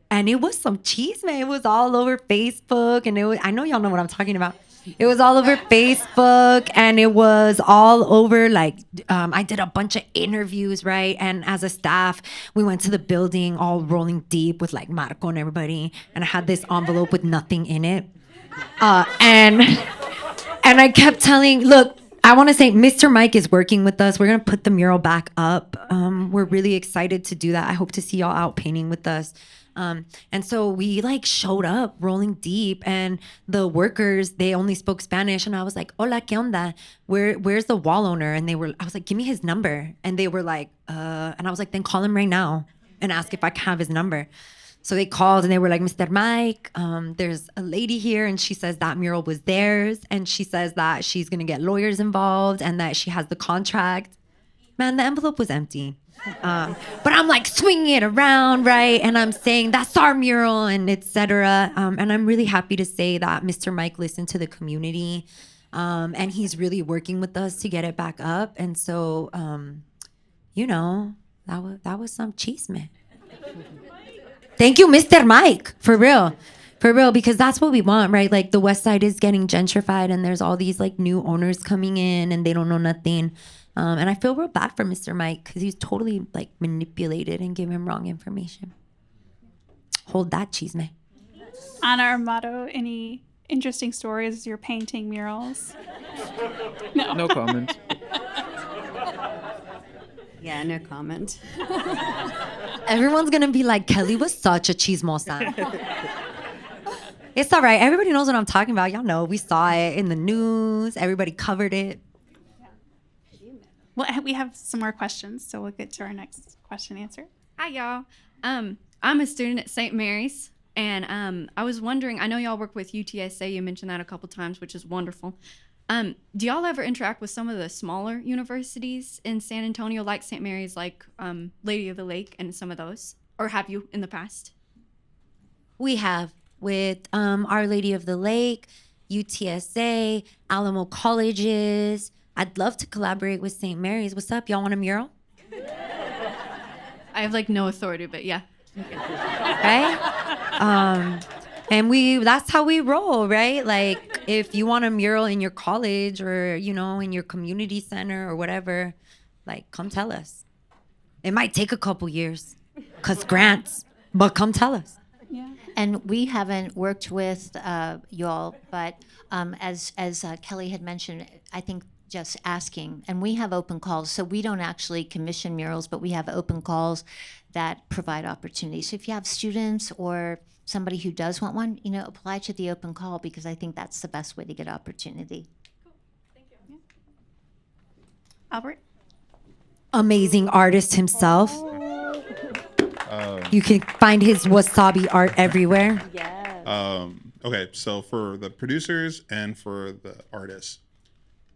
And it was some cheese, man. It was all over Facebook, and it was, I know y'all know what I'm talking about. It was all over Facebook, and it was all over, like, I did a bunch of interviews, right? And as a staff, we went to the building all rolling deep with like Marco and everybody, and I had this envelope with nothing in it. And I kept telling, look, I want to say Mr. Mike is working with us. We're going to put the mural back up. We're really excited to do that. I hope to see y'all out painting with us. And so we like showed up rolling deep, and the workers, they only spoke Spanish. And I was like, hola, ¿qué onda? Where's the wall owner? And I was like, give me his number. And they were like, and I was like, then call him right now and ask if I can have his number. So they called, and they were like, Mr. Mike, there's a lady here, and she says that mural was theirs, and she says that she's going to get lawyers involved and that she has the contract. Man, the envelope was empty. But I'm like swinging it around, right? And I'm saying, that's our mural, and etc. And I'm really happy to say that Mr. Mike listened to the community, and he's really working with us to get it back up. And so, you know, that was some chisme. Thank you, Mr. Mike, for real, because that's what we want, right? Like the West Side is getting gentrified, and there's all these like new owners coming in, and they don't know nothing. And I feel real bad for Mr. Mike because he's totally like manipulated and given wrong information. hold that chisme. On our motto, any interesting stories as you're painting murals? No. No comment. Yeah, no comment. Everyone's gonna be like, Keli was such a chismosa. It's all right. Everybody knows what I'm talking about. Y'all know. We saw it in the news. Everybody covered it. Well, we have some more questions, so we'll get to our next question answer. Hi, y'all. I'm a student at St. Mary's, and I was wondering, I know y'all work with UTSA. You mentioned that a couple times, which is wonderful. Do y'all ever interact with some of the smaller universities in San Antonio, like St. Mary's, like Lady of the Lake and some of those? Or have you in the past? We have with Our Lady of the Lake, UTSA, Alamo Colleges. I'd love to collaborate with St. Mary's. What's up? Y'all want a mural? I have like no authority, but yeah. Right? And that's how we roll, right? Like if you want a mural in your college or, you know, in your community center or whatever, like come tell us. It might take a couple years because grants, but come tell us. Yeah. And we haven't worked with y'all, but as Keli had mentioned, I think just asking, and we have open calls, so we don't actually commission murals, but we have open calls that provide opportunities. So if you have students or somebody who does want one, you know, apply to the open call because I think that's the best way to get opportunity. Cool. Thank you. Albert? Amazing artist himself. You can find his wasabi art everywhere. Okay, so for the producers and for the artists,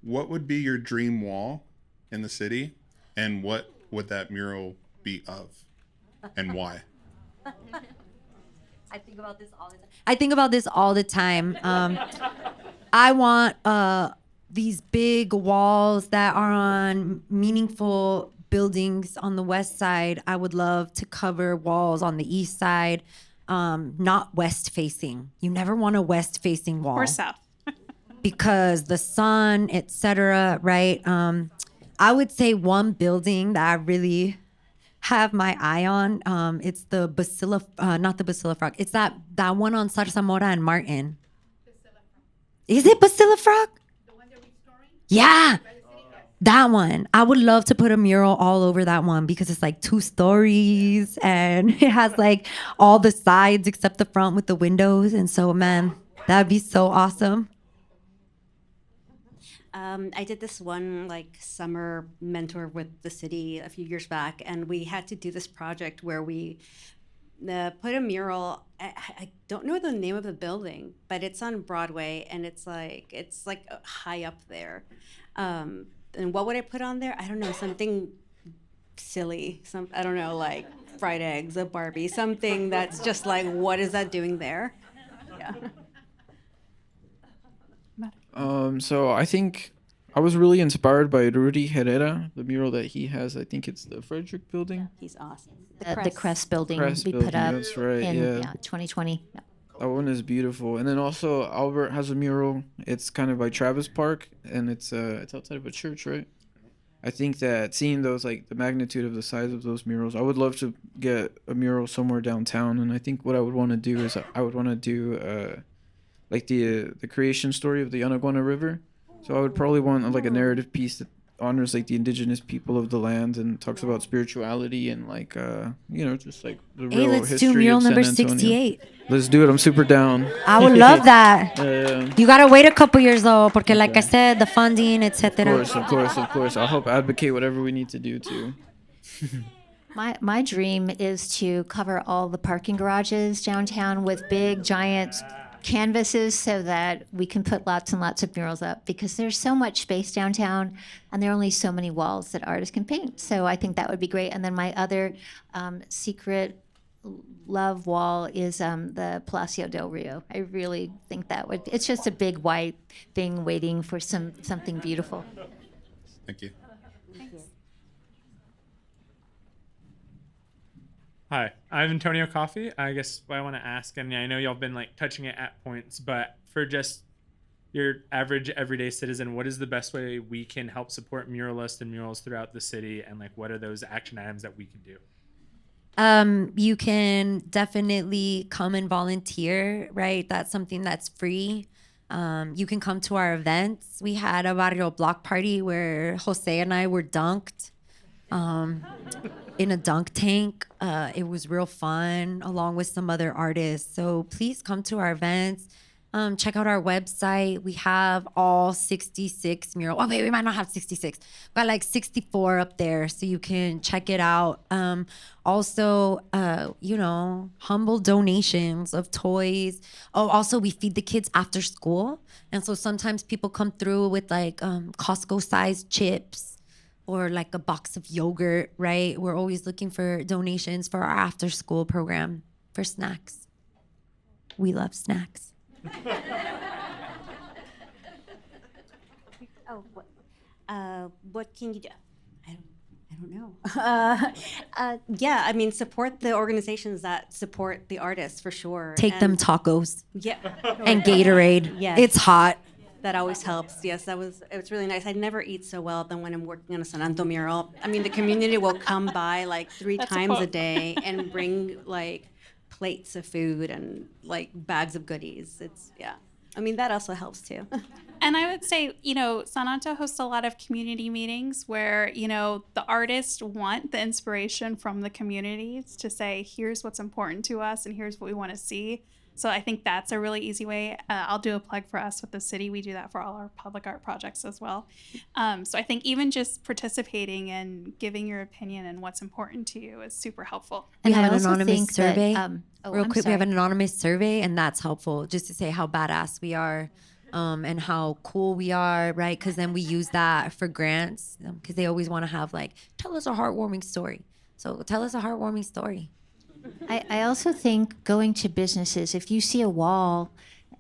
what would be your dream wall in the city, and what would that mural be of, and why? I think about this all the time. I want these big walls that are on meaningful buildings on the west side. I would love to cover walls on the east side, not west facing. You never want a west facing wall. Or south. Because the sun, etc., right? I would say one building that I really have my eye on, it's the not the Bacilla Frog. It's that one on Zarzamora and Martin. Is it Bacilla Frog? The one they're restoring? Yeah, that one. I would love to put a mural all over that one because it's like 2 stories and it has like all the sides except the front with the windows. And so, man, that'd be so awesome. I did this one like summer mentor with the city a few years back, and we had to do this project where we put a mural. I don't know the name of the building, but it's on Broadway, and it's like high up there. And what would I put on there? I don't know, something silly. I don't know, like fried eggs, a Barbie, something that's just like, what is that doing there? Yeah. So I think I was really inspired by Rudy Herrera, the mural that he has. I think it's the Frederick Building. He's awesome. The Crest building Crest we building, put up that's right, in yeah. 2020. Yeah. That one is beautiful. And then also Albert has a mural. It's kind of by Travis Park, and it's outside of a church, right? I think that seeing those, like the magnitude of the size of those murals, I would love to get a mural somewhere downtown. And I think what I would want to do is I would want to do like the creation story of the Anaguana River. So I would probably want like a narrative piece that honors like the indigenous people of the land and talks about spirituality and like just like the real Let's history do mural of San number Antonio. 68. Let's do it. I'm super down. I would love that. Yeah. You gotta wait a couple years though, porque like I said, the funding, etc. Of course. I'll help advocate whatever we need to do too. My dream is to cover all the parking garages downtown with big giant canvases so that we can put lots and lots of murals up because there's so much space downtown and there are only so many walls that artists can paint. So I think that would be great. And then my other secret love wall is the Palacio del Rio. I really think it's just a big white thing waiting for something beautiful. Thank you. Hi, I'm Antonio Coffey. I guess what I want to ask, and I know y'all been like touching it at points, but for just your average everyday citizen, what is the best way we can help support muralists and murals throughout the city, and like what are those action items that we can do? You can definitely come and volunteer, right? That's something that's free. You can come to our events. We had a barrio block party where Jose and I were dunked in a dunk tank. It was real fun, along with some other artists. So please come to our events. Check out our website. We have all 66 murals. Oh, wait, we might not have 66, but like 64 up there, so you can check it out. Also, humble donations of toys. Oh, also, we feed the kids after school. And so sometimes people come through with like Costco-sized chips or like a box of yogurt, right? We're always looking for donations for our after-school program for snacks. We love snacks. What can you do? I don't know. Yeah, I mean, support the organizations that support the artists for sure. Take them tacos. Yeah. And Gatorade. Yes. It's hot. That always helps. Yes, it was really nice. I never eat so well than when I'm working on a San Anto mural. I mean, the community will come by like 3 times a day and bring like plates of food and like bags of goodies. I mean, that also helps too. And I would say, San Anto hosts a lot of community meetings where, the artists want the inspiration from the communities to say, here's what's important to us and here's what we want to see. So I think that's a really easy way. I'll do a plug for us with the city. We do that for all our public art projects as well. So I think even just participating and giving your opinion and what's important to you is super helpful. And And we I have an also anonymous think that, survey. I'm We have sorry. an anonymous survey, and that's helpful just to say how badass we are and how cool we are, right? Because then we use that for grants because they always want to have like, tell us a heartwarming story. So tell us a heartwarming story. I also think going to businesses, if you see a wall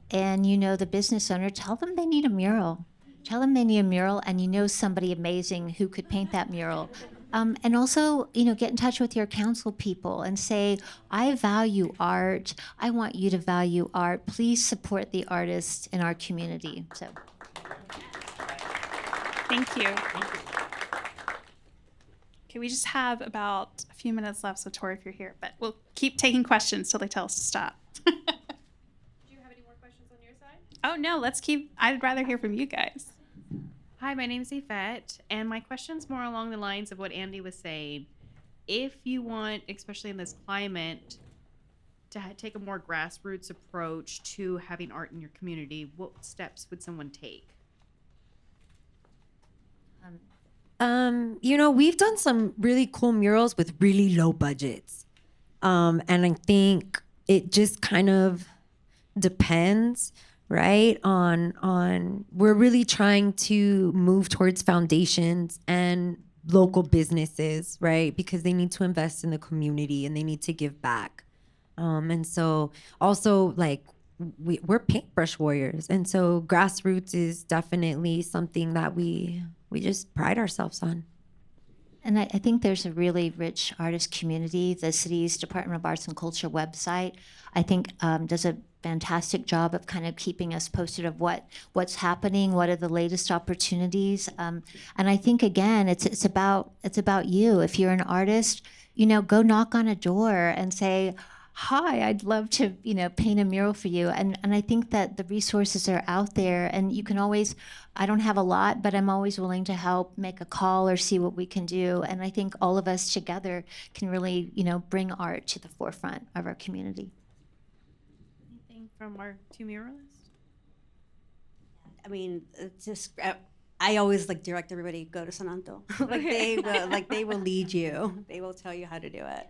and the business owner, tell them they need a mural. Tell them they need a mural and somebody amazing who could paint that mural. And also, get in touch with your council people and say, I value art. I want you to value art. Please support the artists in our community. So, Thank you. Okay, we just have about a few minutes left, so Tori, if you're here, but we'll keep taking questions till they tell us to stop. Do you have any more questions on your side? Oh, no, I'd rather hear from you guys. Hi, my name is Yvette, and my question's more along the lines of what Andi was saying. If you want, especially in this climate, to take a more grassroots approach to having art in your community, what steps would someone take? We've done some really cool murals with really low budgets. And I think it just kind of depends, right? On we're really trying to move towards foundations and local businesses, right? Because they need to invest in the community and they need to give back. And so also like we're paintbrush warriors. And so grassroots is definitely something that we just pride ourselves on. and I think there's a really rich artist community. The city's Department of Arts and Culture website, I think, does a fantastic job of kind of keeping us posted of what's happening, what are the latest opportunities. And I think again, it's about you. If you're an artist, go knock on a door and say, hi, I'd love to, paint a mural for you. And I think that the resources are out there, and you can always, I don't have a lot, but I'm always willing to help, make a call or see what we can do. And I think all of us together can really, bring art to the forefront of our community. Anything from our two muralists? I mean, it's just I always direct everybody go to San Anto. They will lead you. They will tell you how to do it.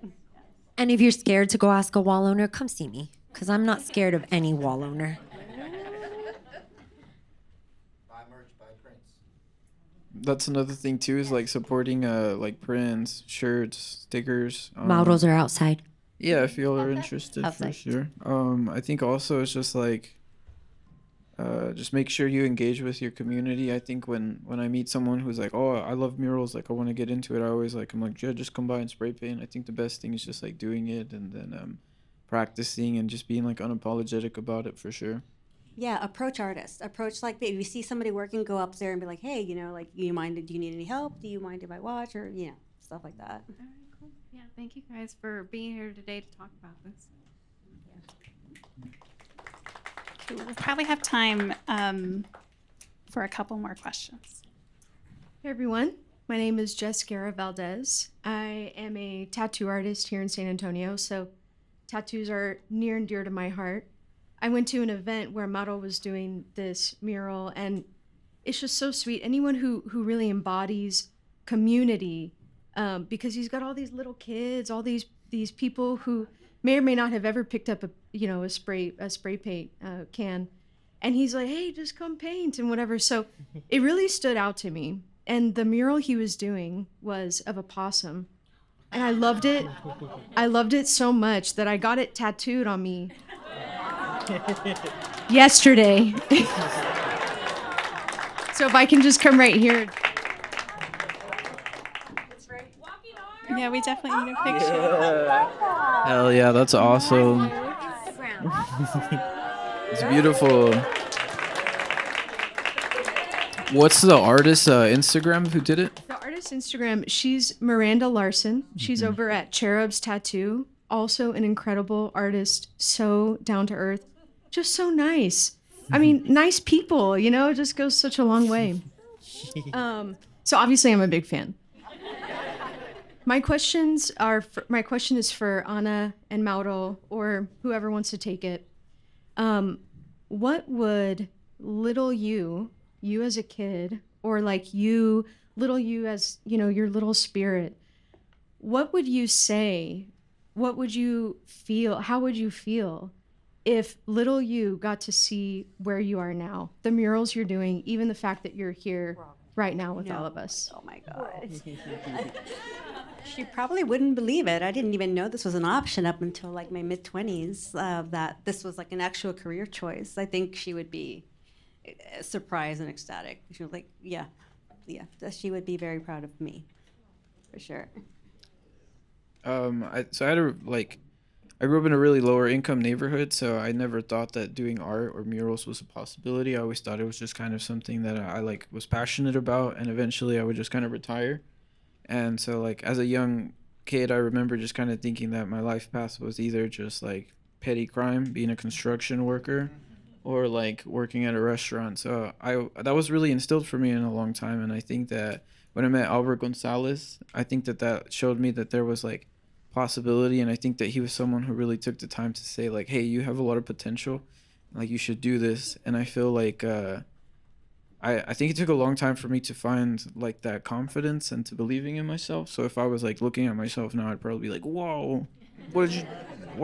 And if you're scared to go ask a wall owner, come see me, because I'm not scared of any wall owner. Buy merch, buy prints. That's another thing too, is supporting prints, shirts, stickers. Mauros are outside. Yeah, if y'all are interested, for Outside. sure. I think also it's just just make sure you engage with your community. I think when I meet someone who's like, oh, I love murals, I want to get into it, I always I'm like, yeah, just come by and spray paint. I think the best thing is just doing it and then practicing and just being unapologetic about it, for sure. Yeah, approach artists. Approach if you see somebody working, go up there and be like, hey, you mind? Do you need any help? Do you mind if I watch? Or stuff like that. All right, cool. Yeah, thank you guys for being here today to talk about this. Okay, we'll probably have time for a couple more questions. Hey everyone, my name is Jessica Valdez. I am a tattoo artist here in San Antonio, so tattoos are near and dear to my heart. I went to an event where Mauro was doing this mural, and it's just so sweet. Anyone who really embodies community, because he's got all these little kids, all these people who may or may not have ever picked up a spray paint can, and he's like, hey, just come paint and whatever. So it really stood out to me. And the mural he was doing was of a possum. And I loved it. I loved it so much that I got it tattooed on me yesterday. So if I can just come right here. Yeah, we definitely need a picture. Hell yeah, that's awesome. It's beautiful. What's the artist Instagram who did it? The artist's Instagram, she's Miranda Larson. She's over at Cherub's Tattoo. Also an incredible artist, so down to earth, just so nice. I mean, nice people, it just goes such a long way. So obviously I'm a big fan. My question is for Anna and Mauro, or whoever wants to take it. What would little you as a kid, or like little you as, your little spirit, what would you say? What would you feel? How would you feel if little you got to see where you are now, the murals you're doing, even the fact that you're here right now with all of us? Oh my God. She probably wouldn't believe it. I didn't even know this was an option up until like my mid-20s, that this was like an actual career choice. I think she would be surprised and ecstatic. She was like, yeah, she would be very proud of me, for sure. I grew up in a really lower income neighborhood, so I never thought that doing art or murals was a possibility. I always thought it was just kind of something that I was passionate about, and eventually I would just kind of retire. And so like as a young kid, I remember just kind of thinking that my life path was either just like petty crime, being a construction worker, or like working at a restaurant. So that was really instilled for me in a long time. And I think that when I met Albert Gonzalez, I think that showed me that there was like possibility. And I think that he was someone who really took the time to say like, hey, you have a lot of potential, like you should do this. And I feel like I think it took a long time for me to find like that confidence and to believing in myself. So if I was like looking at myself now, I'd probably be like, whoa, why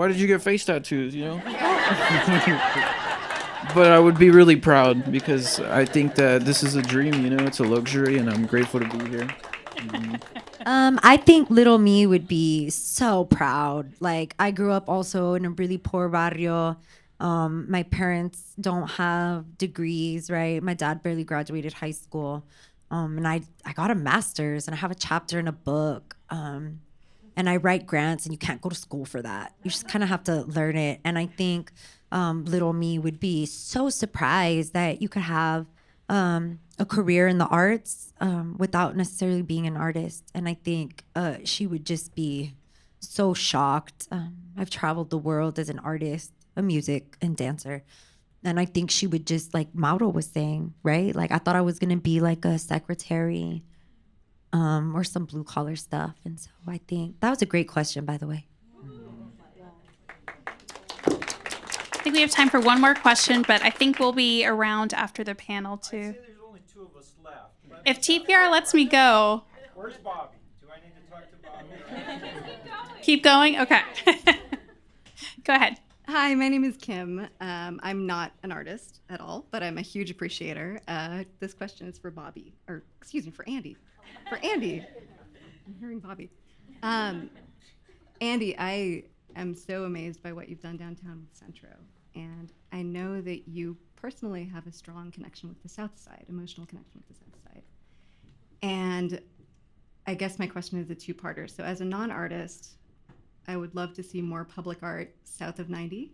did you get face tattoos, But I would be really proud because I think that this is a dream, it's a luxury, and I'm grateful to be here. I think little me would be so proud. Like, I grew up also in a really poor barrio. My parents don't have degrees, right? My dad barely graduated high school. And I got a master's, and I have a chapter in a book. And I write grants, and you can't go to school for that. You just kind of have to learn it. And I think little me would be so surprised that you could have a career in the arts without necessarily being an artist. And I think she would just be so shocked. I've traveled the world as an artist, a music and dancer. And I think she would just, like Mauro was saying, right? Like, I thought I was going to be like a secretary or some blue collar stuff. And so I think that was a great question, by the way. I think we have time for one more question, but I think we'll be around after the panel too. There's only 2 of us left. If TPR lets me go. Where's Bobby? Do I need to talk to Bobby? Keep going? Okay. Go ahead. Hi, my name is Kim. I'm not an artist at all, but I'm a huge appreciator. This question is for Bobby, or excuse me, for Andi. For Andi. I'm hearing Bobby. Andi, I am so amazed by what you've done downtown with Centro. And I know that you personally have a strong connection with the South Side, emotional connection with the South Side. And I guess my question is a two-parter. So as a non-artist, I would love to see more public art south of 90.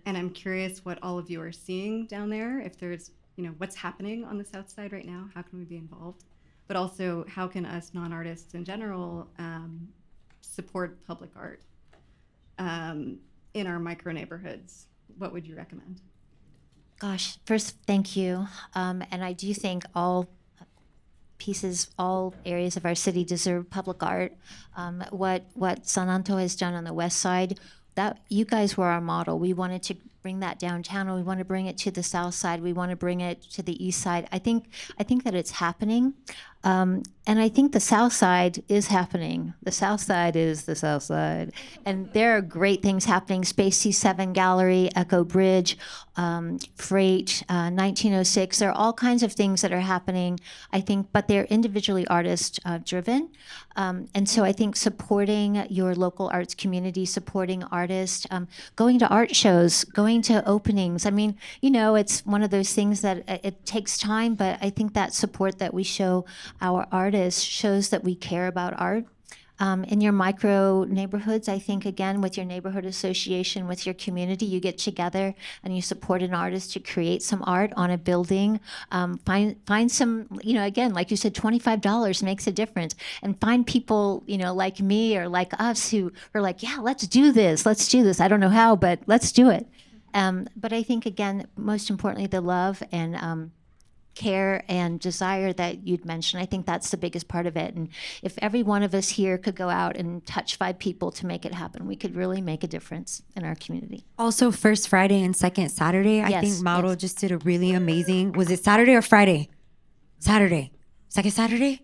And I'm curious what all of you are seeing down there, if there's, what's happening on the South Side right now, how can we be involved? But also, how can us non-artists in general support public art in our micro neighborhoods, what would you recommend? Gosh, first, thank you. And I do think all areas of our city deserve public art. What San Anto has done on the west side, that you guys were our model. We wanted to bring that downtown, and we want to bring it to the south side. We want to bring it to the east side. I think that it's happening. And I think the south side is happening. The south side is the south side. And there are great things happening. Space C7 Gallery, Echo Bridge, Freight, 1906. There are all kinds of things that are happening, I think, but they're individually artist driven. And so I think supporting your local arts community, supporting artists, going to art shows, going to openings. I mean, it's one of those things that it takes time, but I think that support that we show our artists shows that we care about art. In your micro neighborhoods, I think, again, with your neighborhood association, with your community, you get together and you support an artist to create some art on a building. Find some, again, like you said, $25 makes a difference. And find people, like me or like us who are like, yeah, let's do this. I don't know how, but let's do it. But I think, again, most importantly, the love and care and desire that you'd mentioned. I think that's the biggest part of it. And if every one of us here could go out and touch 5 people to make it happen, we could really make a difference in our community. Also, first Friday and second Saturday, I think Mauro just did a really amazing, was it Saturday or Friday? Saturday. Second Saturday?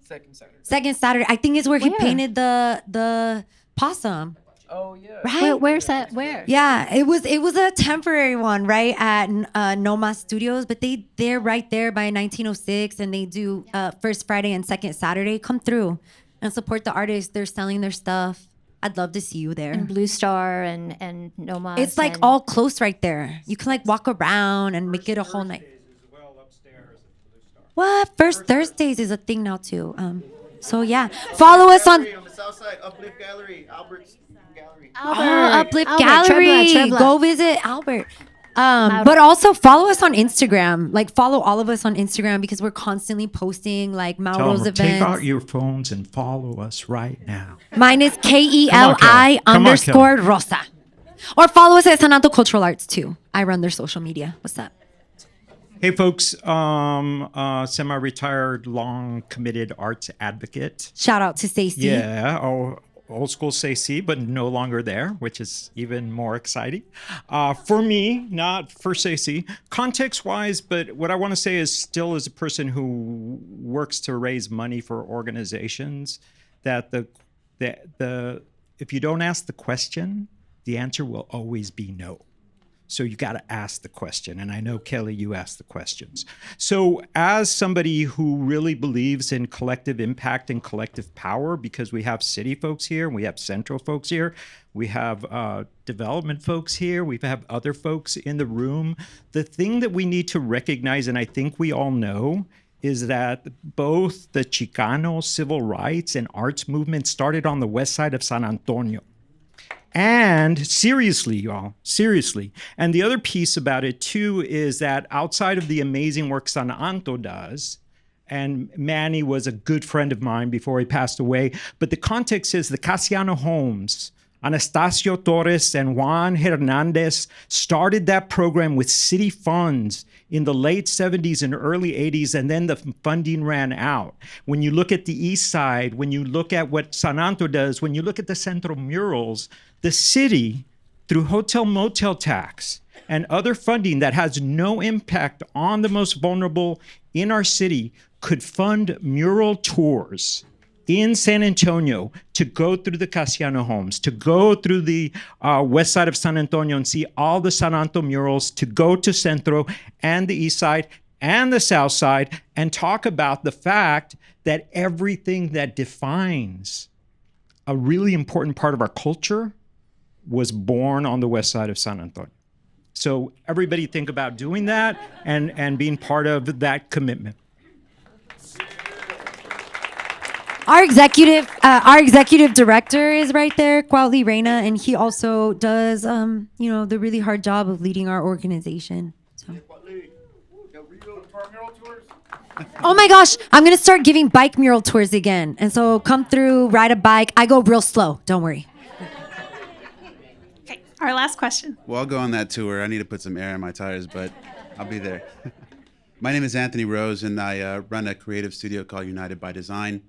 Second Saturday. I think is where he painted the possum. Oh yeah. Right? Where's that? Where? Yeah, it was a temporary one, right, at Noma Studios, but they're right there by 1906, and they do first Friday and second Saturday. Come through and support the artists. They're selling their stuff. I'd love to see you there. And Blue Star and Noma. It's like all close right there. You can like walk around and make it a whole night. What? First Thursdays is a thing now too. So yeah, follow us on the south side, Uplift Gallery, Albert's Gallery. Uplift Gallery. Trebla. Go visit Albert. But also follow us on Instagram. Like follow all of us on Instagram because we're constantly posting like Mauro's events. Take out your phones and follow us right now. Mine is KELI_Rosa. Or follow us at San Anto Cultural Arts too. I run their social media. What's up? Hey folks, semi-retired, long committed arts advocate. Shout out to Stacey. Yeah, old school Stacey, but no longer there, which is even more exciting. For me, not for Stacey, context-wise, but what I want to say is still as a person who works to raise money for organizations, that if you don't ask the question, the answer will always be no. So you got to ask the question. And I know, Keli, you asked the questions. So as somebody who really believes in collective impact and collective power, because we have city folks here, we have Centro folks here, we have development folks here, we have other folks in the room, the thing that we need to recognize, and I think we all know, is that both the Chicano civil rights and arts movement started on the west side of San Antonio. And seriously, y'all, seriously. And the other piece about it, too, is that outside of the amazing work San Anto does, and Manny was a good friend of mine before he passed away, but the context is the Casiano homes, Anastasio Torres and Juan Hernandez started that program with city funds in the late 70s and early 80s, and then the funding ran out. When you look at the east side, when you look at what San Anto does, when you look at the Centro Murals, the city, through hotel motel tax and other funding that has no impact on the most vulnerable in our city, could fund mural tours in San Antonio to go through the Casiano homes, to go through the west side of San Antonio and see all the San Anto murals, to go to Centro and the east side and the south side and talk about the fact that everything that defines a really important part of our culture was born on the west side of San Antonio. So everybody think about doing that and being part of that commitment. Our executive director is right there, Quali Reina, and he also does, the really hard job of leading our organization. So. Oh my gosh, I'm gonna start giving bike mural tours again. And so come through, ride a bike. I go real slow, don't worry. Okay, our last question. Well, I'll go on that tour. I need to put some air in my tires, but I'll be there. My name is Anthony Rose, and I run a creative studio called United by Design.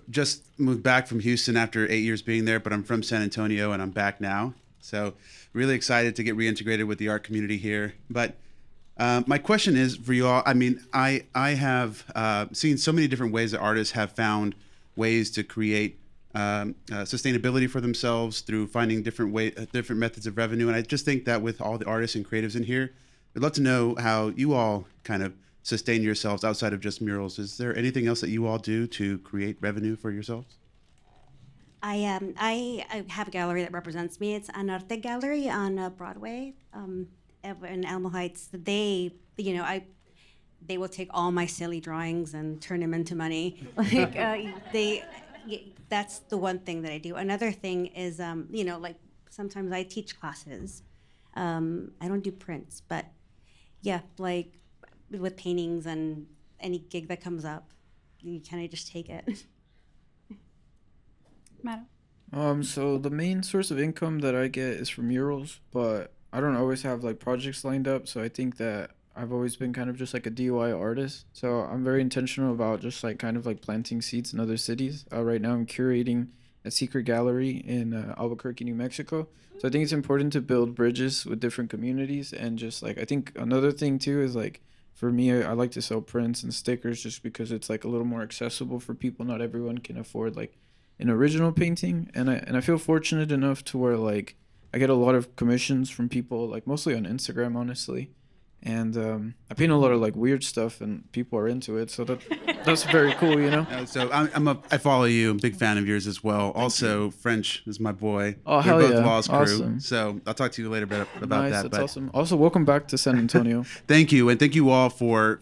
Just moved back from Houston after 8 years being there, but I'm from San Antonio, and I'm back now. So really excited to get reintegrated with the art community here. But my question is for you all. I mean, I have seen so many different ways that artists have found ways to create sustainability for themselves through finding different methods of revenue. And I just think that with all the artists and creatives in here, I'd love to know how you all kind of sustain yourselves outside of just murals. Is there anything else that you all do to create revenue for yourselves? I have a gallery that represents me. It's an Arte Gallery on Broadway in Alamo Heights. They will take all my silly drawings and turn them into money. That's the one thing that I do. Another thing is, like sometimes I teach classes. I don't do prints, but yeah, like with paintings and any gig that comes up, you kind of just take it. Mauro? So the main source of income that I get is from murals, but I don't always have like projects lined up. So I think that I've always been kind of just like a DIY artist. So I'm very intentional about just like kind of like planting seeds in other cities. Right now I'm curating a secret gallery in Albuquerque, New Mexico. So I think it's important to build bridges with different communities. And just like, I think another thing too is like, for me, I like to sell prints and stickers just because it's like a little more accessible for people. Not everyone can afford like an original painting. And I feel fortunate enough to where like I get a lot of commissions from people, like mostly on Instagram, honestly. And I paint a lot of like weird stuff, and people are into it. So that's very cool, you know. So I follow you. I'm a big fan of yours as well. Also, French is my boy. Oh, We're hell both yeah. Laws crew. Awesome. So I'll talk to you later about Nice, that. that's awesome. Also, welcome back to San Antonio. Thank you, and thank you all for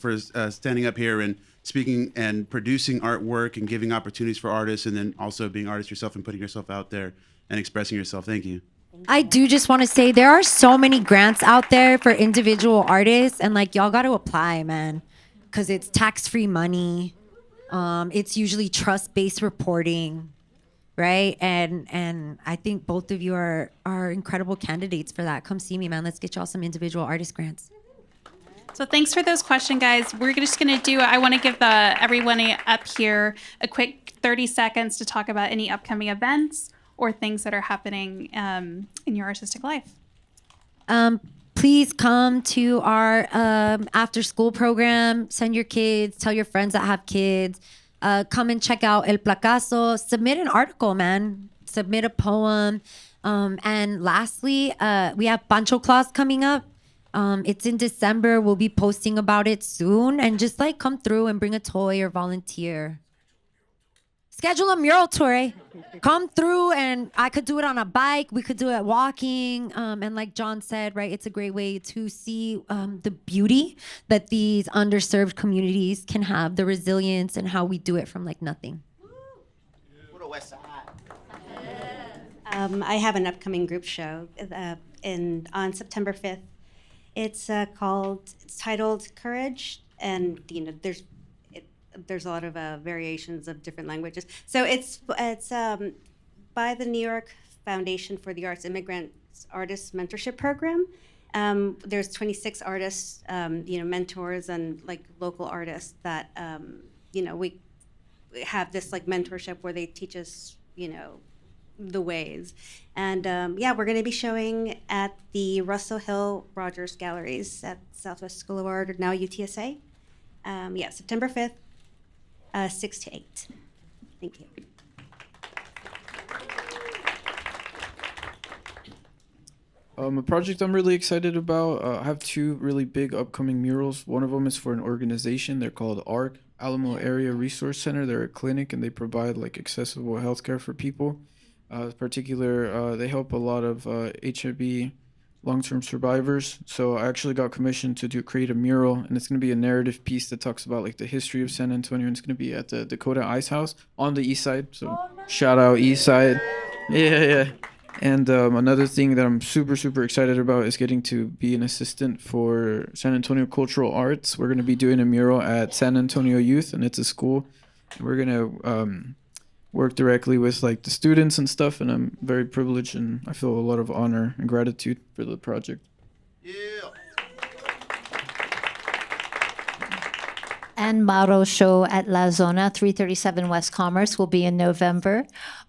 standing up here and speaking and producing artwork and giving opportunities for artists, and then also being artists yourself and putting yourself out there and expressing yourself. Thank you. I do just want to say there are so many grants out there for individual artists, and like y'all got to apply, man, because it's tax-free money. It's usually trust-based reporting, right? And I think both of you are incredible candidates for that. Come see me, man. Let's get y'all some individual artist grants. So thanks for those questions, guys. We're just going to I want to give everyone up here a quick 30 seconds to talk about any upcoming events or things that are happening in your artistic life. Please come to our after school program. Send your kids, tell your friends that have kids. Come and check out El Placazo. Submit an article, man. Submit a poem. And lastly, we have Pancho Claus coming up. It's in December. We'll be posting about it soon. And just like come through and bring a toy or volunteer. Schedule a mural tour, eh? Come through, and I could do it on a bike. We could do it walking. And like John said, right, it's a great way to see the beauty that these underserved communities can have, the resilience, and how we do it from like nothing. I have an upcoming group show on September 5th. It's titled Courage, and there's a lot of variations of different languages. So it's by the New York Foundation for the Arts Immigrants Artist Mentorship Program. There's 26 artists, mentors and like local artists that we have this like mentorship where they teach us the ways. And we're going to be showing at the Russell Hill Rogers Galleries at Southwest School of Art, or now UTSA. September 5th. 6 to 8. Thank you. A project I'm really excited about. I have two really big upcoming murals. One of them is for an organization. They're called ARC, Alamo Area Resource Center. They're a clinic, and they provide like accessible healthcare for people. In particular, they help a lot of HIV long-term survivors. So I actually got commissioned to create a mural, and it's going to be a narrative piece that talks about like the history of San Antonio, and it's going to be at the Dakota Ice House on the east side. So shout out east side. Yeah. And another thing that I'm super, super excited about is getting to be an assistant for San Antonio Cultural Arts. We're going to be doing a mural at San Antonio Youth, and it's a school. And we're going to work directly with like the students and stuff, and I'm very privileged, and I feel a lot of honor and gratitude for the project. And Mauro's show at La Zona, 337 West Commerce, will be in November.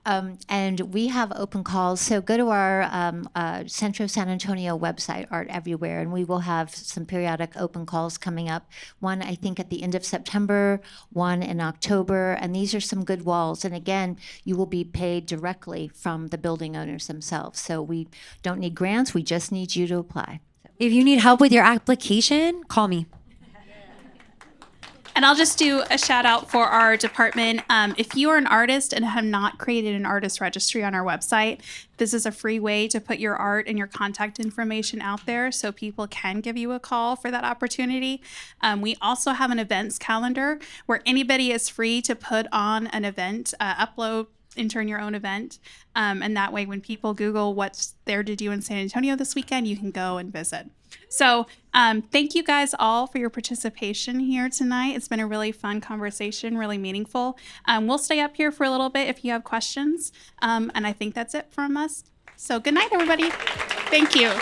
And we have open calls. So go to our Centro San Antonio website, Art Everywhere, and we will have some periodic open calls coming up. One, I think, at the end of September, one in October. And these are some good walls. And again, you will be paid directly from the building owners themselves. So we don't need grants. We just need you to apply. If you need help with your application, call me. And I'll just do a shout out for our department. If you are an artist and have not created an artist registry on our website, this is a free way to put your art and your contact information out there so people can give you a call for that opportunity. We also have an events calendar where anybody is free to put on an event, upload, intern your own event. And that way, when people Google what's there to do in San Antonio this weekend, you can go and visit. So thank you guys all for your participation here tonight. It's been a really fun conversation, really meaningful. We'll stay up here for a little bit if you have questions. And I think that's it from us. So good night, everybody. Thank you.